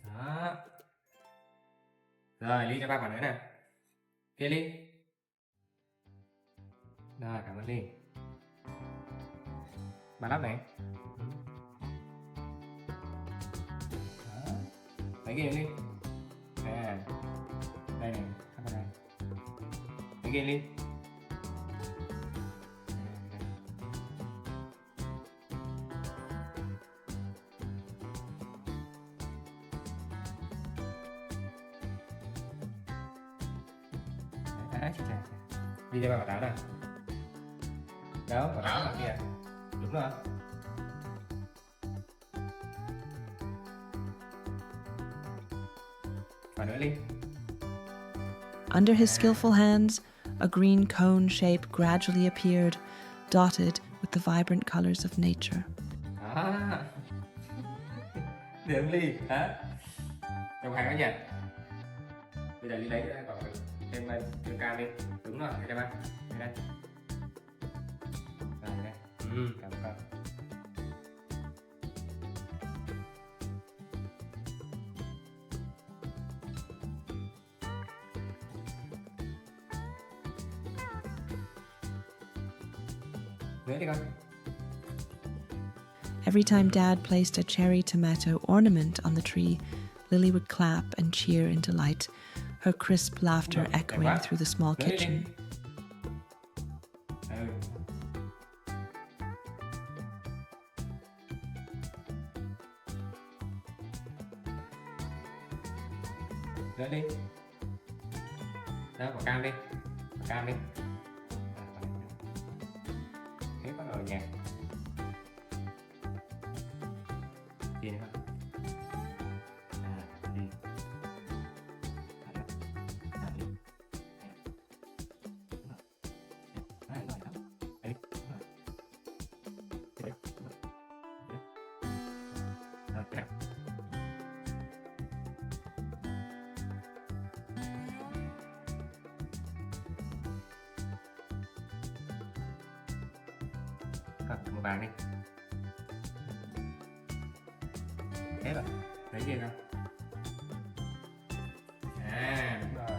Đó. Rồi, Ly cho ba quả nữa nè. Kia Ly. Rồi, cảm ơn Ly. Ba lắp này. Đó. Lấy kia Ly. Đây này, khắp vào đây. Lấy kia Ly. Đấy, chị chà. Đi cho bà quả táo nào. Đâu, quả táo ở kia. Đúng rồi. Quả nữa đi. Under his skillful hands, a green cone shape gradually appeared, dotted with the vibrant colors of nature. Đó. Được Ly hả? Đồng hàng đó nha. Bây giờ Ly lấy cái quả thêm thêm cam đi. Đúng rồi, để cho ba. Đây đây. Rồi đây. Cảm ơn con. Nữa đi con. Every time Dad placed a cherry tomato ornament on the tree, Lily would clap and cheer in delight, her crisp laughter echoing through the small kitchen. Nữa đi. Đó, quả cam đi. Quả cam đi. Hết bắt đầu nhạc. Gì nữa không? Đi. Đi. Một vàng đi. Hết rồi. Thấy gì không? À, đúng rồi.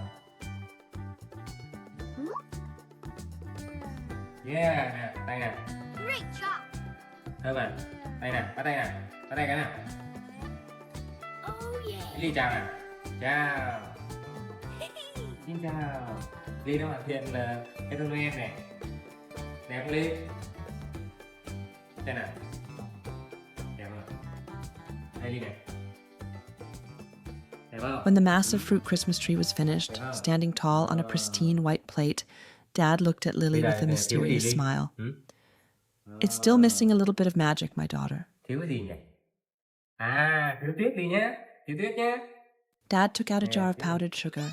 Yeah, nè, tay nè. Great job. Thơm à. Tay nè, bắt tay nè. Bắt tay cái nào. Oh yeah. Ly chào nè. Chào. Xin chào. Ly nó hoàn thiện cái tôn em này. Đẹp Ly. Đây nè. Đẹp rồi. Đây Ly này. Đẹp không? When the massive fruit Christmas tree was finished, standing tall on a pristine white plate, Dad looked at Lily with a mysterious smile. It's still missing a little bit of magic, my daughter. Thiếu cái gì nhỉ? À, thiếu tuyết đi nhé. Thiếu tuyết nhé. Dad took out a jar of powdered sugar.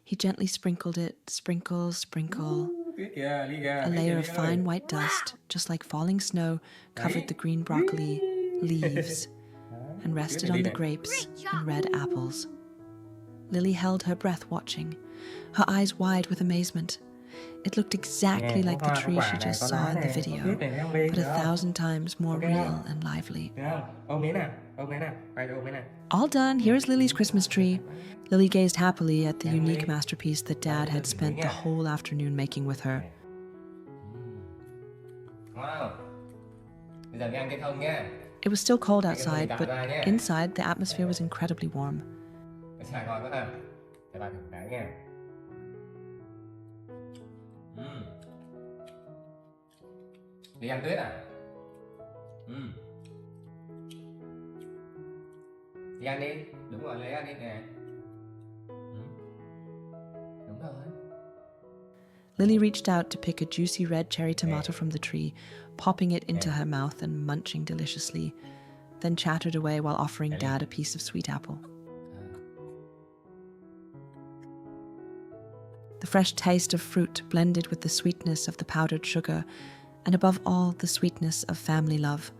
He gently sprinkled it, sprinkle, sprinkle. Tuyết kìa, Ly kìa. A layer of fine white dust, just like falling snow, covered the green broccoli leaves and rested on the grapes and red apples. Lily held her breath watching, her eyes wide with amazement. It looked exactly like the tree she just saw in the video, but 1,000 times more real and lively. Ôm miếng nào, ôm miếng nào, quay ôm miếng nào. All done, here's Lily's Christmas tree. Lily gazed happily at the unique masterpiece that Dad had spent the whole afternoon making with her. Wow. Bây giờ đi ăn cái thông nhé. It was still cold outside, but inside the atmosphere was incredibly warm. Cái xài ngon quá hả? Để bà thử cái nha. Đi ăn tuyết à? Đi ăn đi. Đúng rồi, lấy ăn đi nè. Đúng rồi. Lily reached out to pick a juicy red cherry tomato from the tree, popping it into her mouth and munching deliciously, then chattered away while offering Dad a piece of sweet apple. The fresh taste of fruit blended with the sweetness of the powdered sugar, and above all, the sweetness of family love.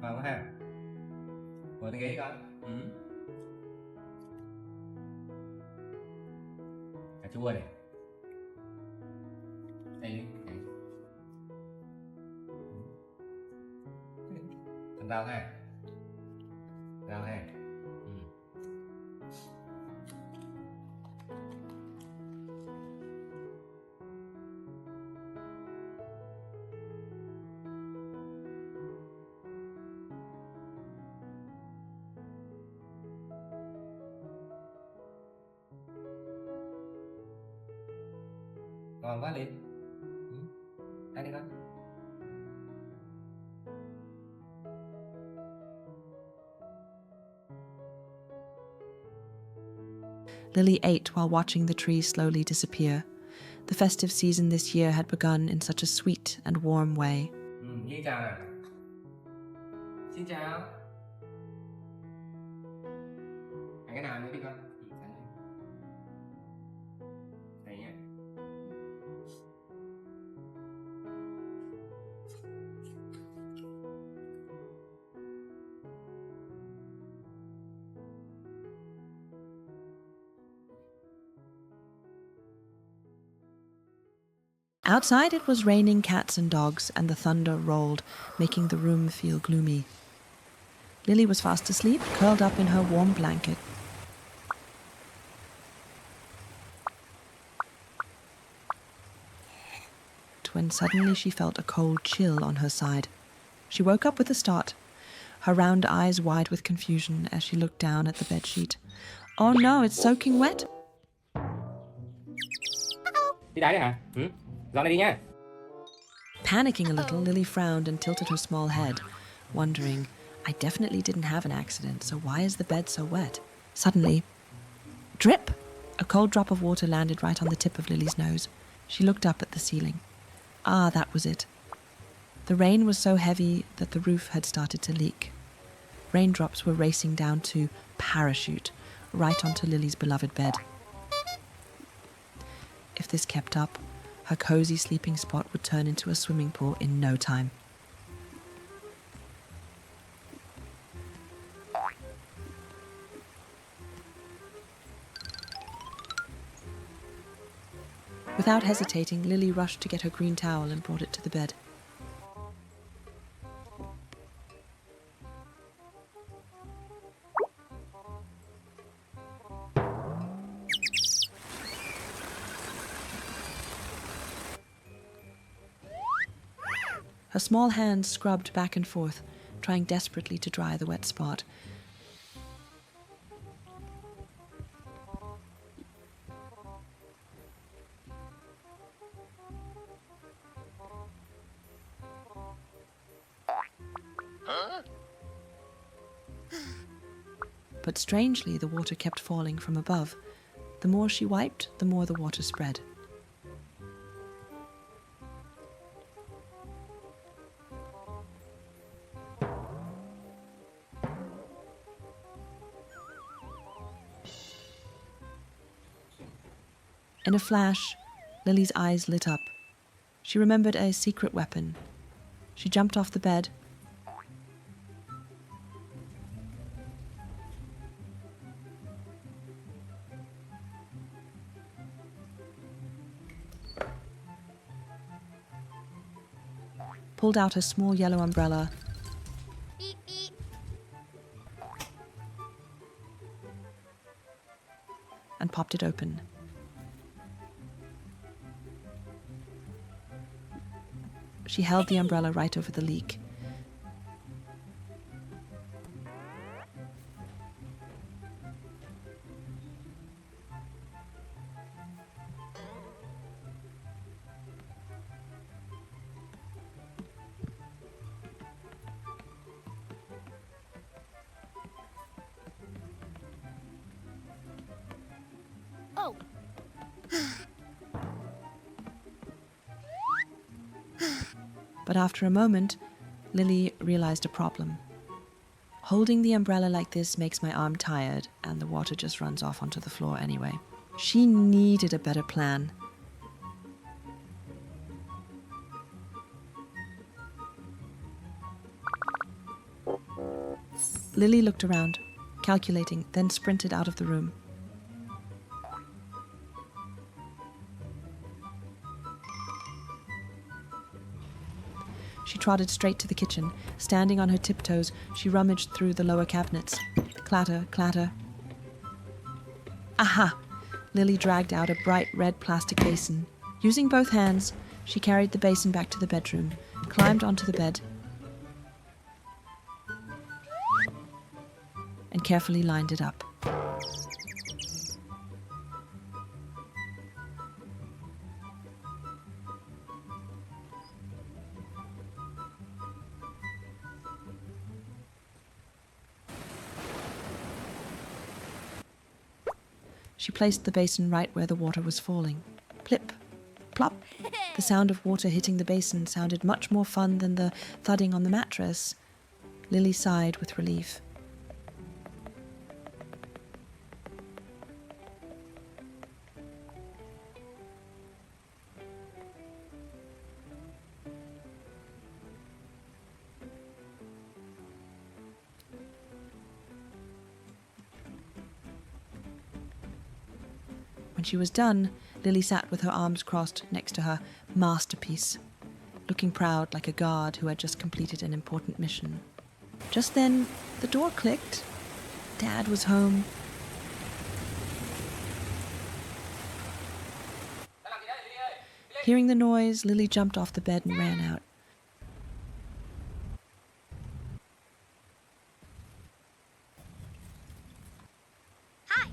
Ngon quá ha. Ngồi đi ghế con. Cà chua này. Đây đi. Ăn rau ha. Rau ha. Ngon quá Ly. Ăn đi con. Lily ate while watching the tree slowly disappear. The festive season this year had begun in such a sweet and warm way. Xin chào nào. Xin chào. Cái nào nữa đi con? Chỉ cái này. Đây nhé. Outside it was raining cats and dogs, and the thunder rolled, making the room feel gloomy. Lily was fast asleep, curled up in her warm blanket. When suddenly she felt a cold chill on her side. She woke up with a start, her round eyes wide with confusion as she looked down at the bedsheet. Oh no, it's soaking wet! Đi đáy đấy hả? Dọn này đi nhá. Panicking a little, Lily frowned and tilted her small head, wondering, I definitely didn't have an accident, so why is the bed so wet? Suddenly, drip! A cold drop of water landed right on the tip of Lily's nose. She looked up at the ceiling. Ah, that was it. The rain was so heavy that the roof had started to leak. Raindrops were racing down to parachute right onto Lily's beloved bed. If this kept up, her cozy sleeping spot would turn into a swimming pool in no time. Without hesitating, Lily rushed to get her green towel and brought it to the bed. Her small hands scrubbed back and forth, trying desperately to dry the wet spot. But strangely, the water kept falling from above. The more she wiped, the more the water spread. In a flash, Lily's eyes lit up. She remembered a secret weapon. She jumped off the bed. Pulled out a small yellow umbrella and popped it open. She held the umbrella right over the leak. Oh. But after a moment, Lily realized a problem. Holding the umbrella like this makes my arm tired, and the water just runs off onto the floor anyway. She needed a better plan. Lily looked around, calculating, then sprinted out of the room. She trotted straight to the kitchen. Standing on her tiptoes, she rummaged through the lower cabinets. Clatter, clatter. Aha! Lily dragged out a bright red plastic basin. Using both hands, she carried the basin back to the bedroom, climbed onto the bed, and carefully lined it up. She placed the basin right where the water was falling. Plip, plop. The sound of water hitting the basin sounded much more fun than the thudding on the mattress. Lily sighed with relief. When she was done, Lily sat with her arms crossed next to her masterpiece, looking proud like a guard who had just completed an important mission. Just then, the door clicked. Dad was home. Hearing the noise, Lily jumped off the bed and ran out.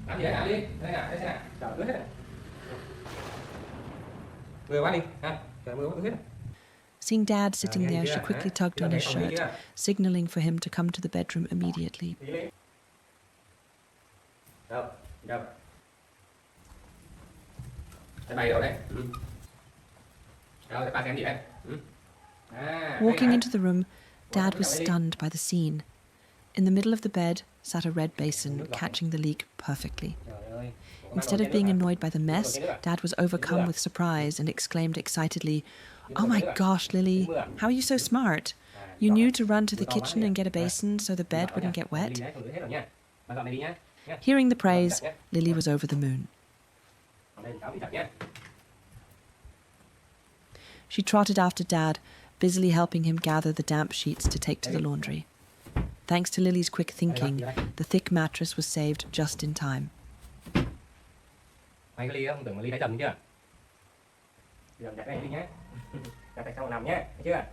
Làm gì đấy, đi. Đây nè, đây nè. Trời ướt hết nè. Mưa quá đi, ha. Trời mưa quá ướt hết. Seeing Dad sitting there, she quickly tugged on his shirt, signaling for him to come to the bedroom immediately. Đâu, đâu. Cái bài đâu đấy? Đâu, cái ba xem gì đấy? Walking into the room, Dad was stunned by the scene. In the middle of the bed sat a red basin, catching the leak perfectly. Instead of being annoyed by the mess, Dad was overcome with surprise and exclaimed excitedly, "Oh my gosh, Lily, how are you so smart? You knew to run to the kitchen and get a basin so the bed wouldn't get wet?" Hearing the praise, Lily was over the moon. She trotted after Dad, busily helping him gather the damp sheets to take to the laundry. Thanks to Lily's quick thinking, the thick mattress was saved just in time. Mày có ly không? Tưởng mà ly đáy dầm chưa? Dầm đặt đây ly nhé. Đặt tại sao nằm nhé, thấy chưa?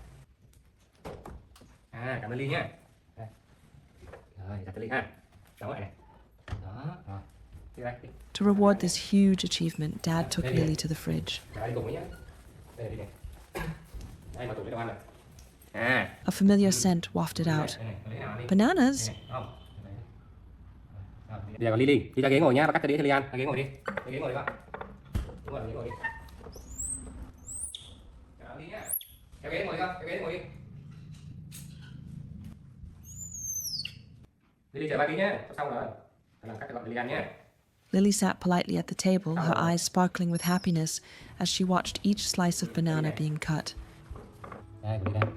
Cảm ơn ly nhé. Đây. Rồi, đặt cái ly ha. Đóng lại này. Đó, rồi. Đi đây. To reward this huge achievement, Dad took Lily to the fridge. Đi cùng với nhé. Đây, đi này. Đây, mà tủ lấy đồ ăn này. A familiar scent wafted out. Bananas? Bây giờ còn Ly ra ghế ngồi nhá, và cắt cái đĩa cho Ly ăn. Ra ghế ngồi đi. Ra ghế ngồi đi con. Ghế ngồi đi. Ly nhá. Kéo ghế ngồi đi con, kéo ghế ngồi đi. Ly chờ ba tí nhé, xong rồi. Làm cắt cho gọn Ly ăn nhé. Lily sat politely at the table, her eyes sparkling with happiness as she watched each slice of banana being cut. Đây, của Ly đây.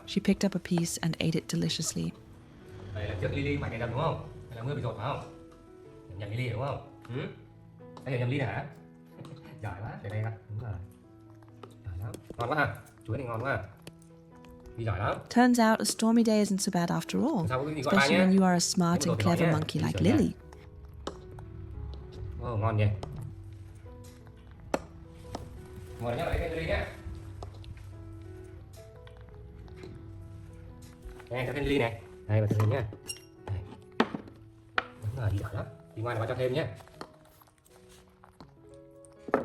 She picked up a piece and ate it deliciously. Đây là trước Ly mày cái đầm đúng không? Hay là mưa bị dột phải không? Nhầm Ly đúng không? Đây là nhầm Ly hả? Giỏi quá, để đây con. Đúng rồi. Giỏi lắm. Ngon quá ha. Chuối này ngon quá ha. Ly giỏi lắm. Turns out a stormy day isn't so bad after all, especially when you are a smart and clever monkey like Lily. Oh, ngon nhỉ. Ngồi nhá, lấy thêm Ly nhá. Nè, cho thêm Ly này. Đây, và thêm nhá. Đây. Đúng rồi, Ly giỏi lắm. Đi ngoài nó cho thêm nhé.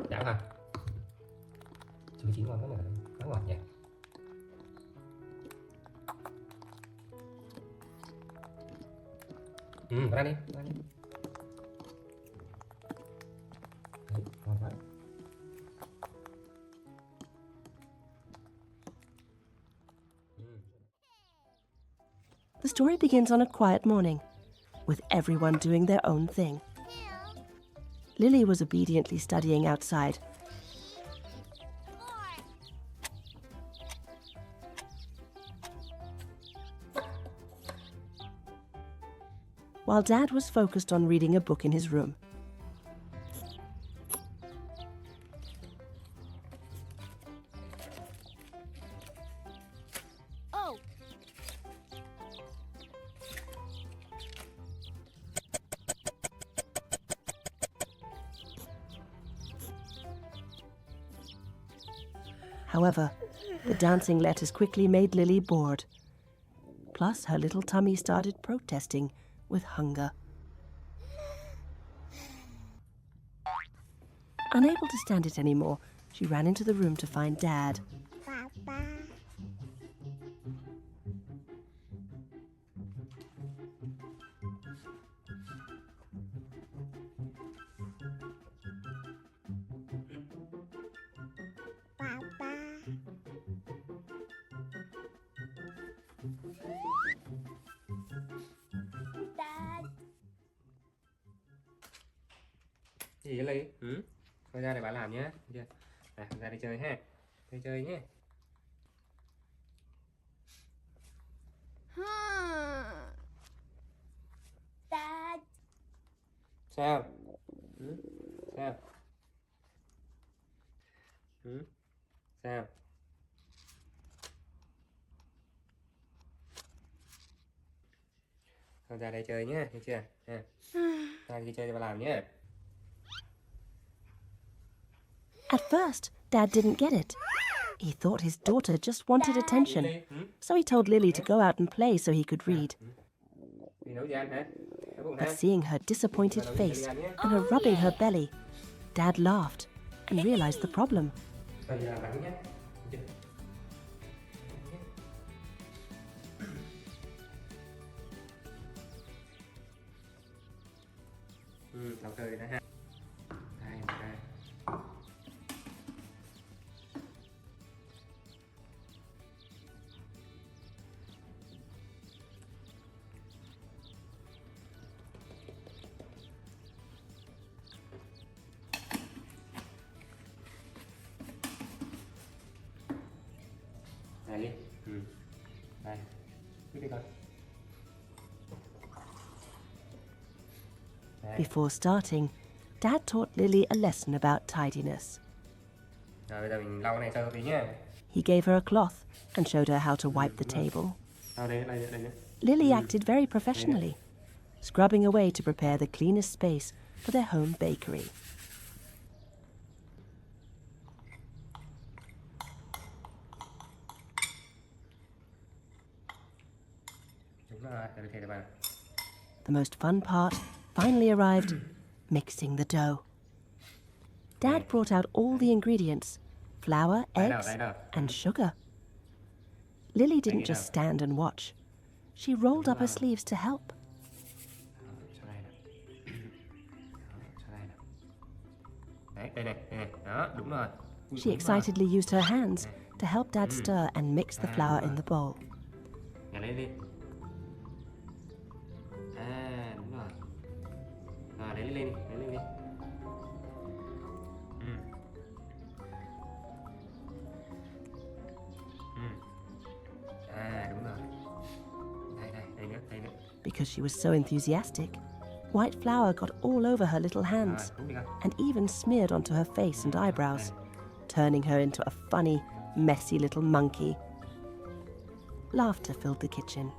Đã hả? Chuối chín ngon lắm mà, quá ngọt nhỉ. Vào ăn đi, vào ăn đi. Đấy, ngon quá. The story begins on a quiet morning, with everyone doing their own thing. Lily was obediently studying outside. While Dad was focused on reading a book in his room. Oh! However, the dancing letters quickly made Lily bored. Plus, her little tummy started protesting with hunger. Unable to stand it anymore, she ran into the room to find Dad. Papa. Gì vậy Ly? Ừ? Thôi ra để bà làm nhé. Được chưa? À, ra đi chơi ha. Đi chơi nhé. Dad. Sao? Ừ? Sao? Ừ? Sao? Thôi ra đây chơi nhé. Được chưa? Ha. Ra đi chơi để bà làm nhé. At first, Dad didn't get it. He thought his daughter just wanted attention, Ly. Ừ? so he told Lily to go out and play so he could read. Đi nấu gì ăn hả? Đói bụng But hả? seeing her disappointed Bà nấu gì cho Ly face ăn nhé. and her rubbing her belly, Dad laughed and realized the problem. Bây giờ làm nhé. Được chưa? Ừ, đầu cười đó ha. Đây, đây. Đây đi. Ừ. Đây. Cứ đi con. Đây. Before starting, Dad taught Lily a lesson about tidiness. Rồi bây giờ mình lau cái này sơ tí nhé. He gave her a cloth and showed her how to wipe the table. Lau đây nữa. Lily acted very professionally, scrubbing away to prepare the cleanest space for their home bakery. Đúng rồi, để thầy bạn. The most fun part finally arrived, mixing the dough. Dad brought out all the ingredients, flour, eggs, and sugar. Lily didn't just stand and watch. She rolled up her sleeves to help. Sau đây nè. Sau đây nè. Đấy, đây này. Đó, đúng rồi. She excitedly used her hands to help Dad stir and mix the flour in the bowl. Nhà lấy đi. À, đúng rồi. Rồi, lấy lên đi. À, đúng rồi. Đây nữa. Because she was so enthusiastic, white flour got all over her little hands Đúng đi con. and even smeared onto her face and eyebrows, turning her into a funny, messy little monkey. Laughter filled the kitchen.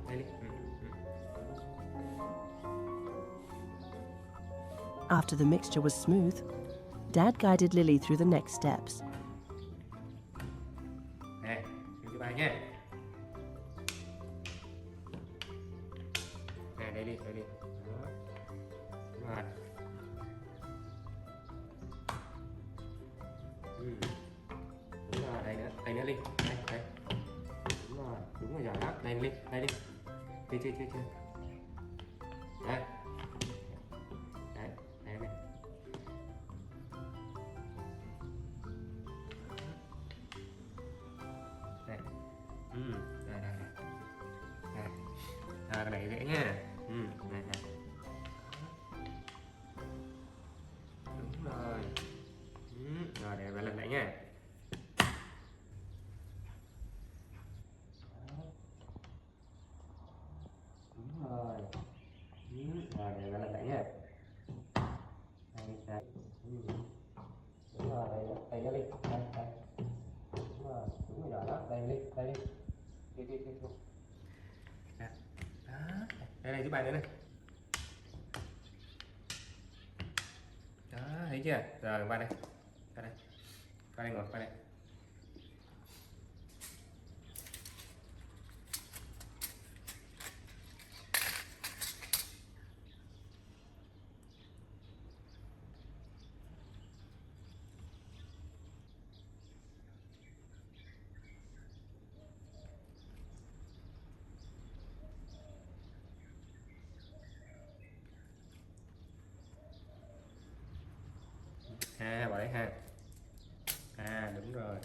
Đây đi. After the mixture was smooth, Dad guided Lily through the next steps. Nè, thứ ba nhé. Nè, đây đi. Đó. Đúng rồi. Đúng rồi, đây nữa đi. Đây. Đúng rồi, giỏi lắm. Đây đi. Chưa. Đây. Đấy, đây này. Đây. Đây. Cái này dễ nha. Này. Đúng rồi. Rồi, để bạn lần lại nha. Đúng rồi. Rồi, để bạn lần lại nha. Đây. Đúng rồi, đây nữa đi. Đây. Đúng rồi, giỏi lắm. Đây đi. Đi. Nè. Đó. Đây giúp bạn nữa này. Đó, thấy chưa? Rồi qua đây. Ngồi qua đây. Ha, vào đây ha. À, đúng rồi.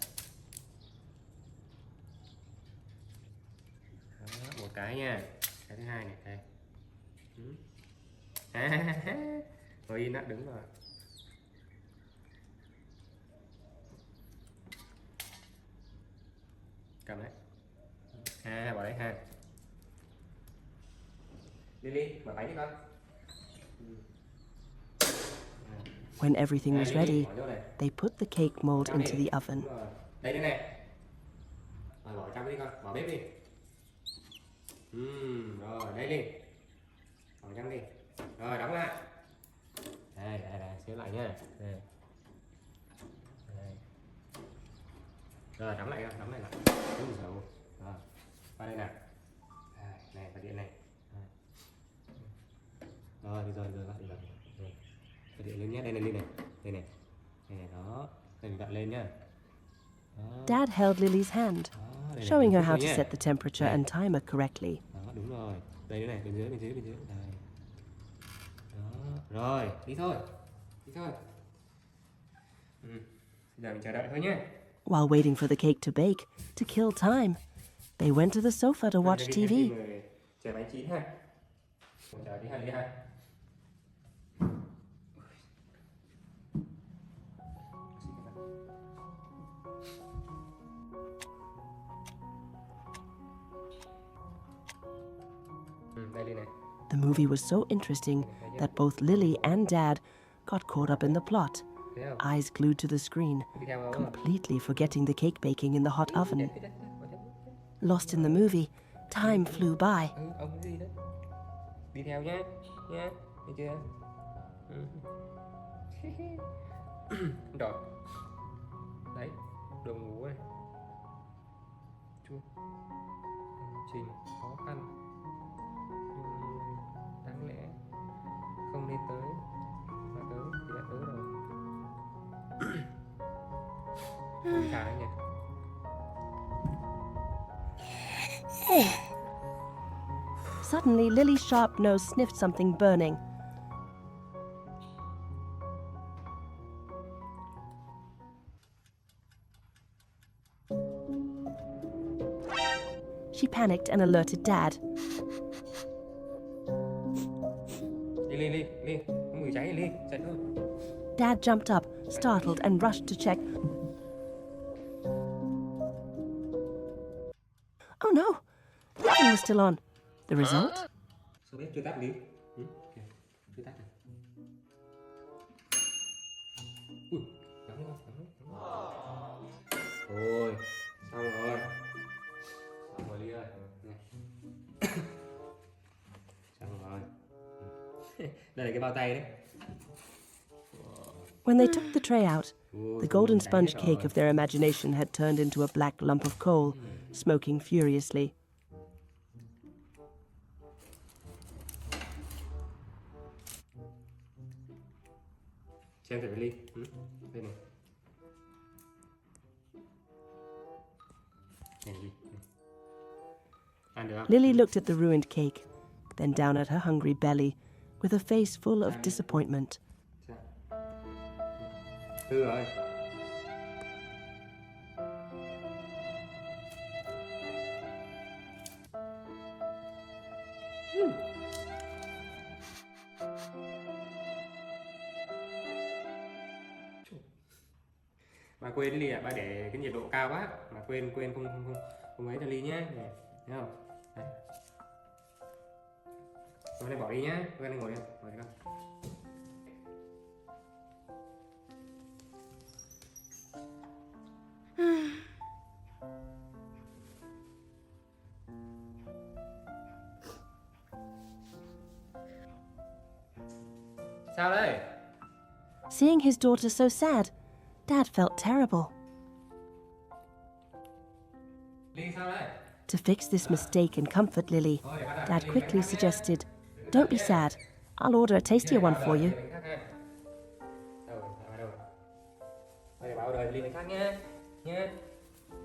Đó, một cái nha. Cái thứ hai này, đây. Ngồi yên đó, đứng rồi. Cầm đấy. Ha, vào đây ha. Lily, mở bánh đi con. When everything was ready, they put the cake mold into the oven. Đây nữa nè. Rồi bỏ trong đi con, bỏ bếp đi. Rồi, đây đi. Bỏ trong đi. Rồi, đóng lại. Đây, xếp lại nha. Đây. Rồi, đóng lại, đóng lại lại. Rồi, qua đây nào. Này, vào điện này. Rồi, đi rồi, đi rồi. Vào điện lên nhé, đây này, đây này. Đây này. Đây này, đó. Đây mình vặn lên nhá. Dad held Lily's hand, showing her how to set the temperature and timer correctly. Đó, đúng rồi. Đây nữa này, bên dưới. Đây. Đó, rồi, đi thôi. Bây giờ mình chờ đợi thôi nhé. While waiting for the cake to bake, to kill time, they went to the sofa to watch TV. Chờ bánh chín ha. Chờ đi ha. Đây đi này. The movie was so interesting that both Lily and Dad got caught up in the plot, Thấy không? eyes glued to the screen, Đi theo không? completely forgetting the cake baking in the hot oven. Lost in the movie, time flew by. Ông cái gì đấy? Đi theo nhá. Thấy chưa? Rồi. Đấy, đồ ngủ này. Chua. Trình khó khăn. Đáng lẽ không nên tới, mà tới thì đã tới rồi. Đi thả đấy nhỉ. Suddenly, Lily's sharp nose sniffed something burning. She panicked and alerted Dad. Ly, có mùi cháy Ly, chạy thôi. Dad jumped up, startled, and rushed to check. Oh no! The oven was still on. The result? Số bếp chưa tắt Ly. Chưa tắt này. Ui, đóng không? Ôi, xong rồi. Xong rồi Ly ơi. Xong rồi. Đây là cái bao tay đấy. When they took the tray out, the golden sponge cake of their imagination had turned into a black lump of coal, smoking furiously. Xem thử Ly. Đây này. Này Ly. Ăn được không? Lily looked at the ruined cake, then down at her hungry belly, with a face full of disappointment. Hư rồi. Bà quên Ly ạ, bà để cái nhiệt độ cao quá, mà quên không ấy cho Ly nhé, thấy không? Đấy. Hôm nay bỏ đi nhá, hôm nay ngồi đi con. Sao đây? Seeing his daughter so sad, Dad felt terrible. Ly sao đây? To fix this mistake and comfort Lily, Dad quickly suggested, "Don't be sad. I'll order a tastier one for you." Bây bảo đời Ly bánh khác nhá.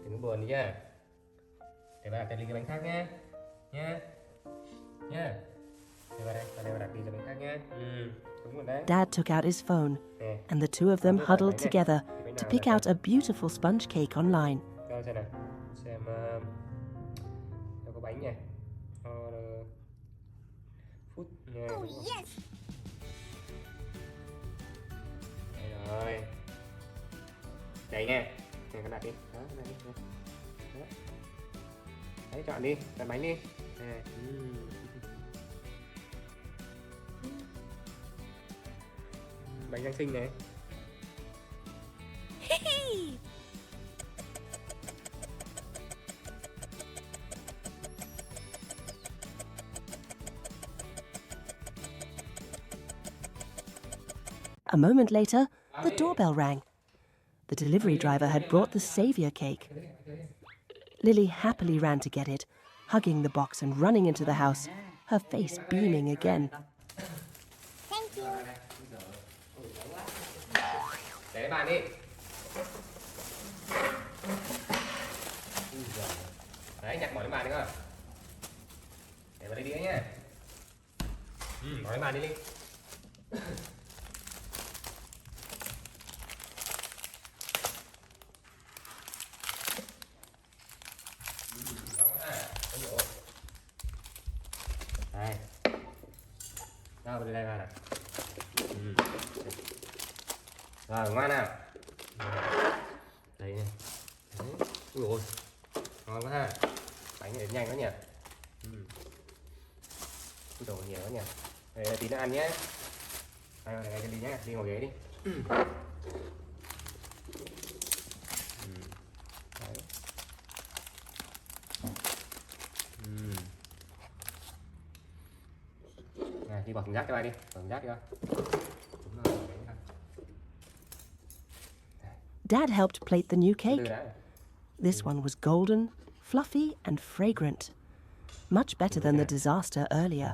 Đừng có buồn đi nha. Để bà đặt Ly cái bánh khác nhá. Nha. Vào đây đặt đi cho bên khác nhé. Đúng rồi đấy. Dad took out his phone, Nè, and the two of them huddled together bánh to nào pick đặt out đây? a beautiful sponge cake online. Cho xem nào. Xem có bánh nha. Order food nha. Oh Đúng không? yes. Đây rồi. Đây nha. Nè, con đặt đi. Đó, cái này đi. Đó. Đấy, chọn đi. Chọn bánh đi. Nè. Bánh Giáng sinh này. A moment later, the doorbell rang. The delivery driver had brought the saviour cake. Lily happily ran to get it, hugging the box and running into the house, her face beaming again. Thank you. Để lên bàn đi. Đấy, nhặt bỏ lên bàn đi cơ. Để vào đây đĩa nhá. Bỏ lên bàn đi Linh. Đây. Đâu vào đây bàn nào. Rồi, ngoan nào. Đây nè. Ui ôi, ngon quá ha. Bánh này đến nhanh quá nhỉ. Đồ nhiều quá nhỉ. Đây, tí nữa ăn nhé. Đây, này cho đi nhé, đi ngồi ghế đi. Đấy. Này, đi bỏ thùng rác cho ai đi, bỏ thùng rác đi coi. Đúng rồi, đấy thôi. Dad helped plate the new Từ cake. đã. This one was golden, fluffy, and fragrant. Much better than the disaster earlier.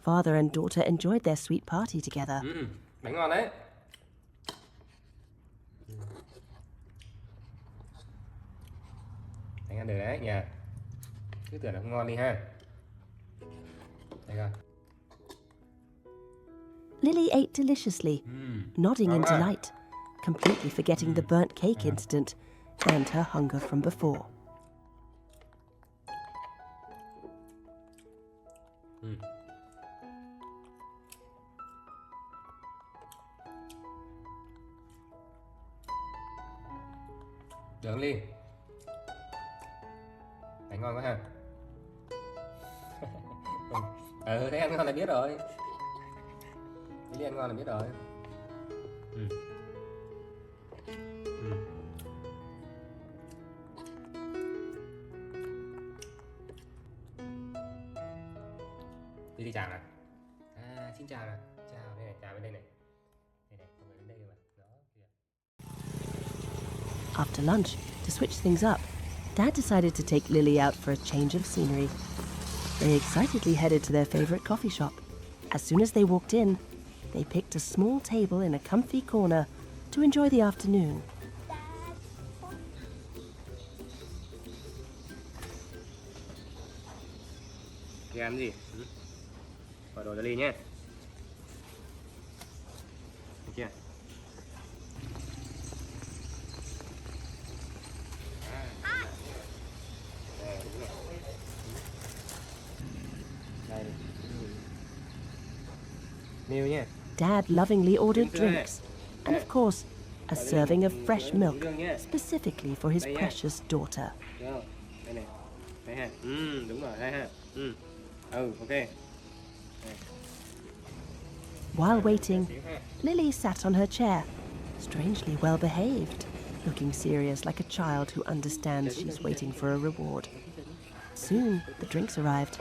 Father and daughter enjoyed their sweet party together. Bánh ngon đấy. Bánh ăn được đấy nhỉ. Cứ tưởng là không ngon đi ha. Đây coi. Lily ate deliciously, nodding in Ngon quá. delight, completely forgetting the burnt cake incident and her hunger from before. Được không Ly? Bánh ngon quá ha. Thế ăn ngon là biết rồi. Ly ăn ngon là biết rồi. Đi chào nào. Xin chào nào. Chào đây này, chào bên đây này. Đây này, mọi người đến đây rồi mà. Đó, kìa. After lunch, to switch things up, Dad decided to take Lily out for a change of scenery. They excitedly headed to their favorite coffee shop. As soon as they walked in, they picked a small table in a comfy corner to enjoy the afternoon. Đi ăn gì? Gọi đồ cho Ly nhé. Được chưa? Đây, đúng rồi. Đây đi. Nêu nhé. Dad lovingly ordered Drink drinks, and of course, a serving of fresh milk, specifically for his precious daughter. Được. Đây này. Đây ha. Đúng rồi, đây ha. Ok. While waiting, Lily sat on her chair, strangely well behaved, looking serious like a child who understands she's waiting for a reward. Soon, the drinks arrived.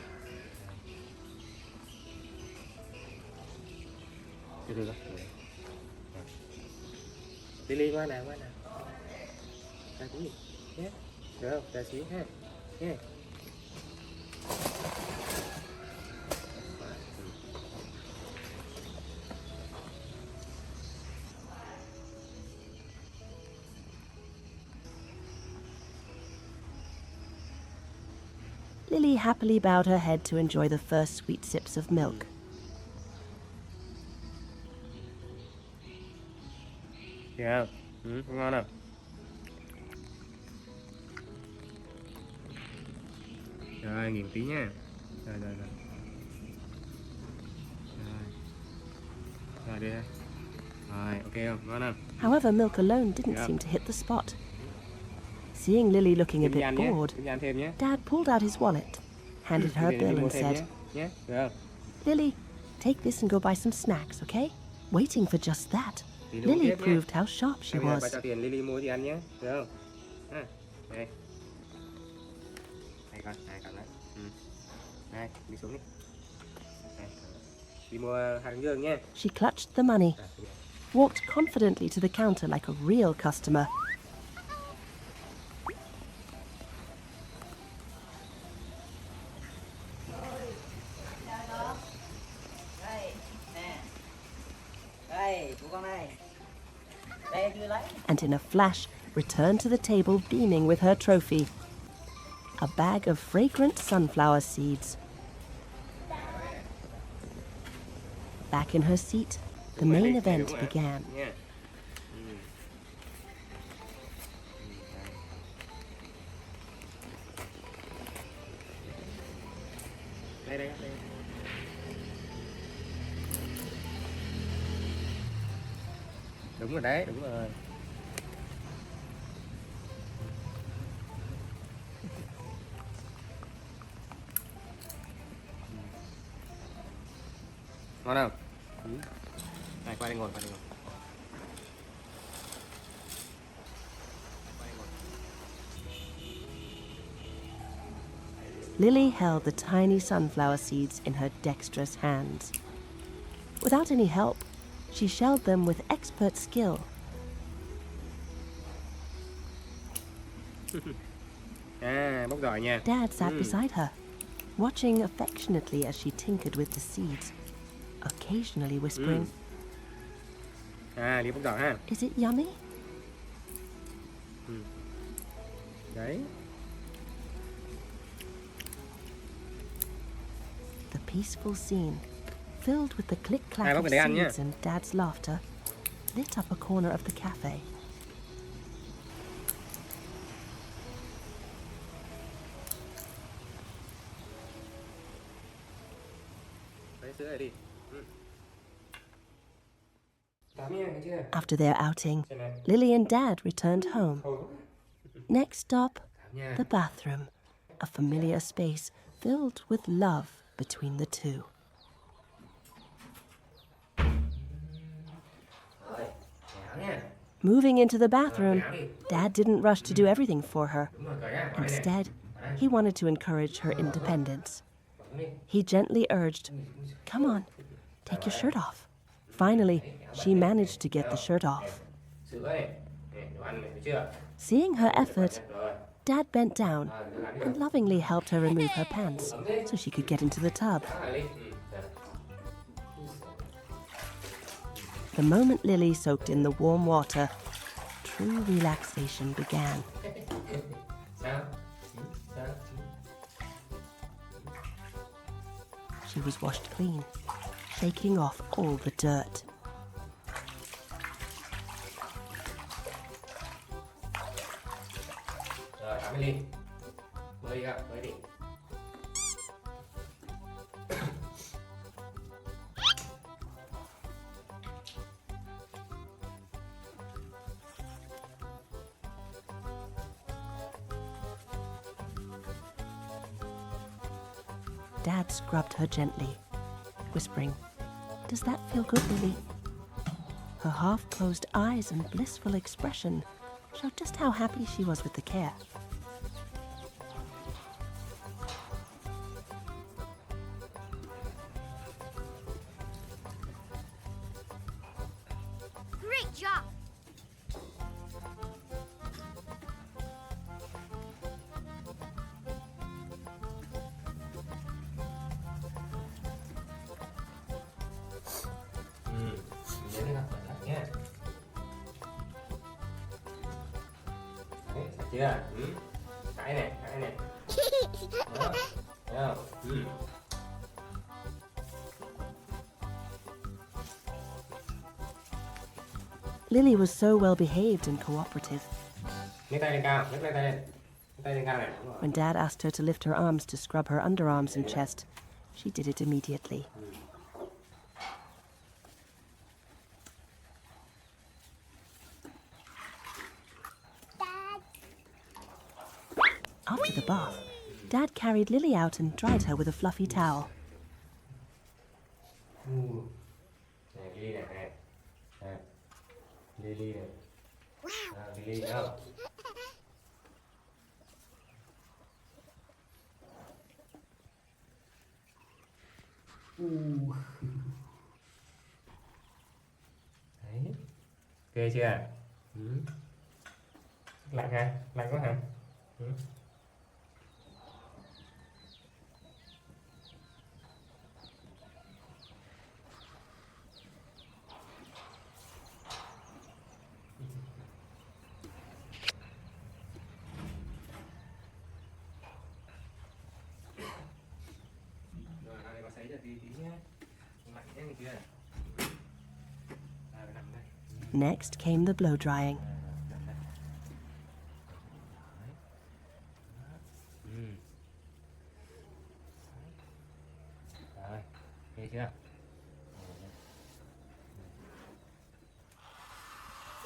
Từ từ coi. Lily ngoan nào, ngoan nào. Ra tí. Nhé. Được không? Ra xíu ha. Nhé. Lily happily bowed her head to enjoy the first sweet sips of milk. Kìa không? Có ngon không? Rồi, nghiền tí nha. Rồi. Rồi đi đây. Rồi, ok không? Ngon không? However, milk alone didn't Yeah. seem to hit the spot. Seeing Lily looking a Thêm bit ăn nhé. bored, Thêm ăn thêm nhé. Dad pulled out his wallet, handed her a Đi bill mua and thêm said, nhé. Nhé, được không? Lily, take this and go buy some snacks, okay? Waiting for just that, Đi mua Lily tiếp nhé. proved how sharp she Bây giờ bà was. cho tiền Lily mua gì ăn nhé. Được không? Đây. Đây con đấy. Đây, đi xuống đi. Đây. Đi mua hạt hướng dương nhé. She clutched the money, walked confidently to the counter like a real customer. Đây, của con đây. Đây chưa lấy. And in a flash, returned to the table beaming with her trophy. A bag of fragrant sunflower seeds. Back in her seat, the main event began. Nha. Đây. Đúng rồi đấy, đúng rồi. Ngon không? Này, qua đây ngồi. Lily held the tiny sunflower seeds in her dexterous hands. Without any help, she shelled them with expert skill. Bốc giỏi nha. Dad sat beside her, watching affectionately as she tinkered with the seeds, occasionally whispering, Ly bốc giỏi ha. "Is it yummy?" Đấy. The peaceful scene, filled with the Hai click-clack bóc of vào đây ăn nhá. seeds and Dad's laughter, lit up a corner of the cafe. Lấy sữa này đi. Tắm nha, thấy chưa? After their outing, Xem này. Lily and Dad returned home. Next stop, Tắm nha. the bathroom, a familiar space filled with love between the two. Rồi, kéo nha. Moving into the bathroom, Dad didn't rush to do everything for her. Đúng rồi, cởi ra. Cởi này. Instead, he wanted to encourage her independence. He gently urged, "Come on, take your shirt off." Finally, she managed to get the shirt off. Sữa này. Đồ ăn này, thấy chưa? Seeing her effort, Rồi. Dad bent down Được ăn and lovingly helped her remove her pants so she could get into the tub. Ly. The moment Lily soaked in the warm water, true relaxation began. Sao? Sao? She was washed clean, shaking off all the dirt. Rồi, tắm đi. Bơi đi. Bơi đi. Dad scrubbed her gently, whispering, "Does that feel good, Lily?" Her half-closed eyes and blissful expression showed just how happy she was with the care. Great job. Nhớ đi nào, cẩn thận nhé. Đấy, sạch chưa? Cái này. Đó. Thấy không? Lily was so well behaved and cooperative. Nhấc tay lên cao, nhấc tay lên. Nhấc tay lên cao này. Đúng rồi. When Dad asked her to lift her arms to scrub her underarms and chest, she did it immediately. After the bath, Dad carried Lily out and dried her with a fluffy towel. Này, Lily này, này. Này. Lily này. Lily thấy không? Đấy. Ok chưa? Lạnh hả? Lạnh quá hả? Rồi, này có sấy cho tí nhé. Lạnh thế này chưa? Nằm đây. Next came the blow drying. Rồi, ok chưa?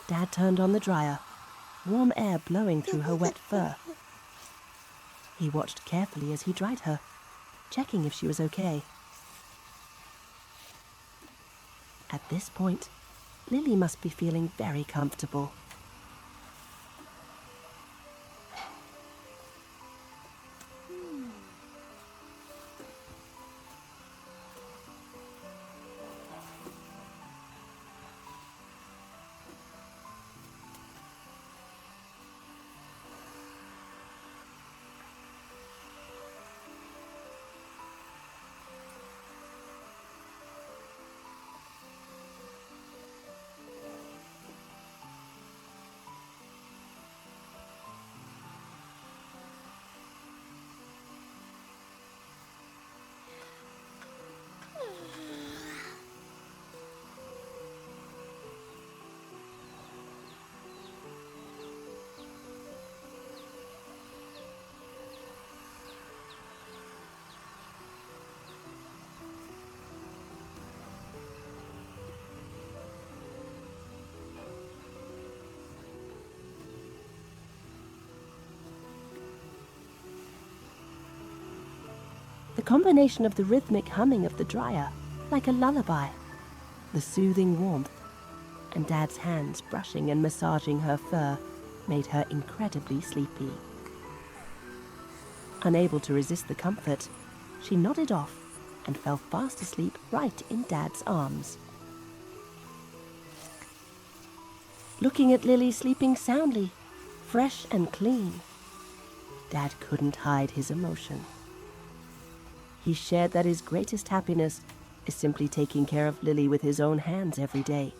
Dad turned on the dryer, warm air blowing through her wet fur. He watched carefully as he dried her, checking if she was okay. At this point, Lily must be feeling very comfortable. The combination of the rhythmic humming of the dryer, like a lullaby, the soothing warmth, and Dad's hands brushing and massaging her fur made her incredibly sleepy. Unable to resist the comfort, she nodded off and fell fast asleep right in Dad's arms. Looking at Lily sleeping soundly, fresh and clean, Dad couldn't hide his emotion. He shared that his greatest happiness is simply taking care of Lily with his own hands every day.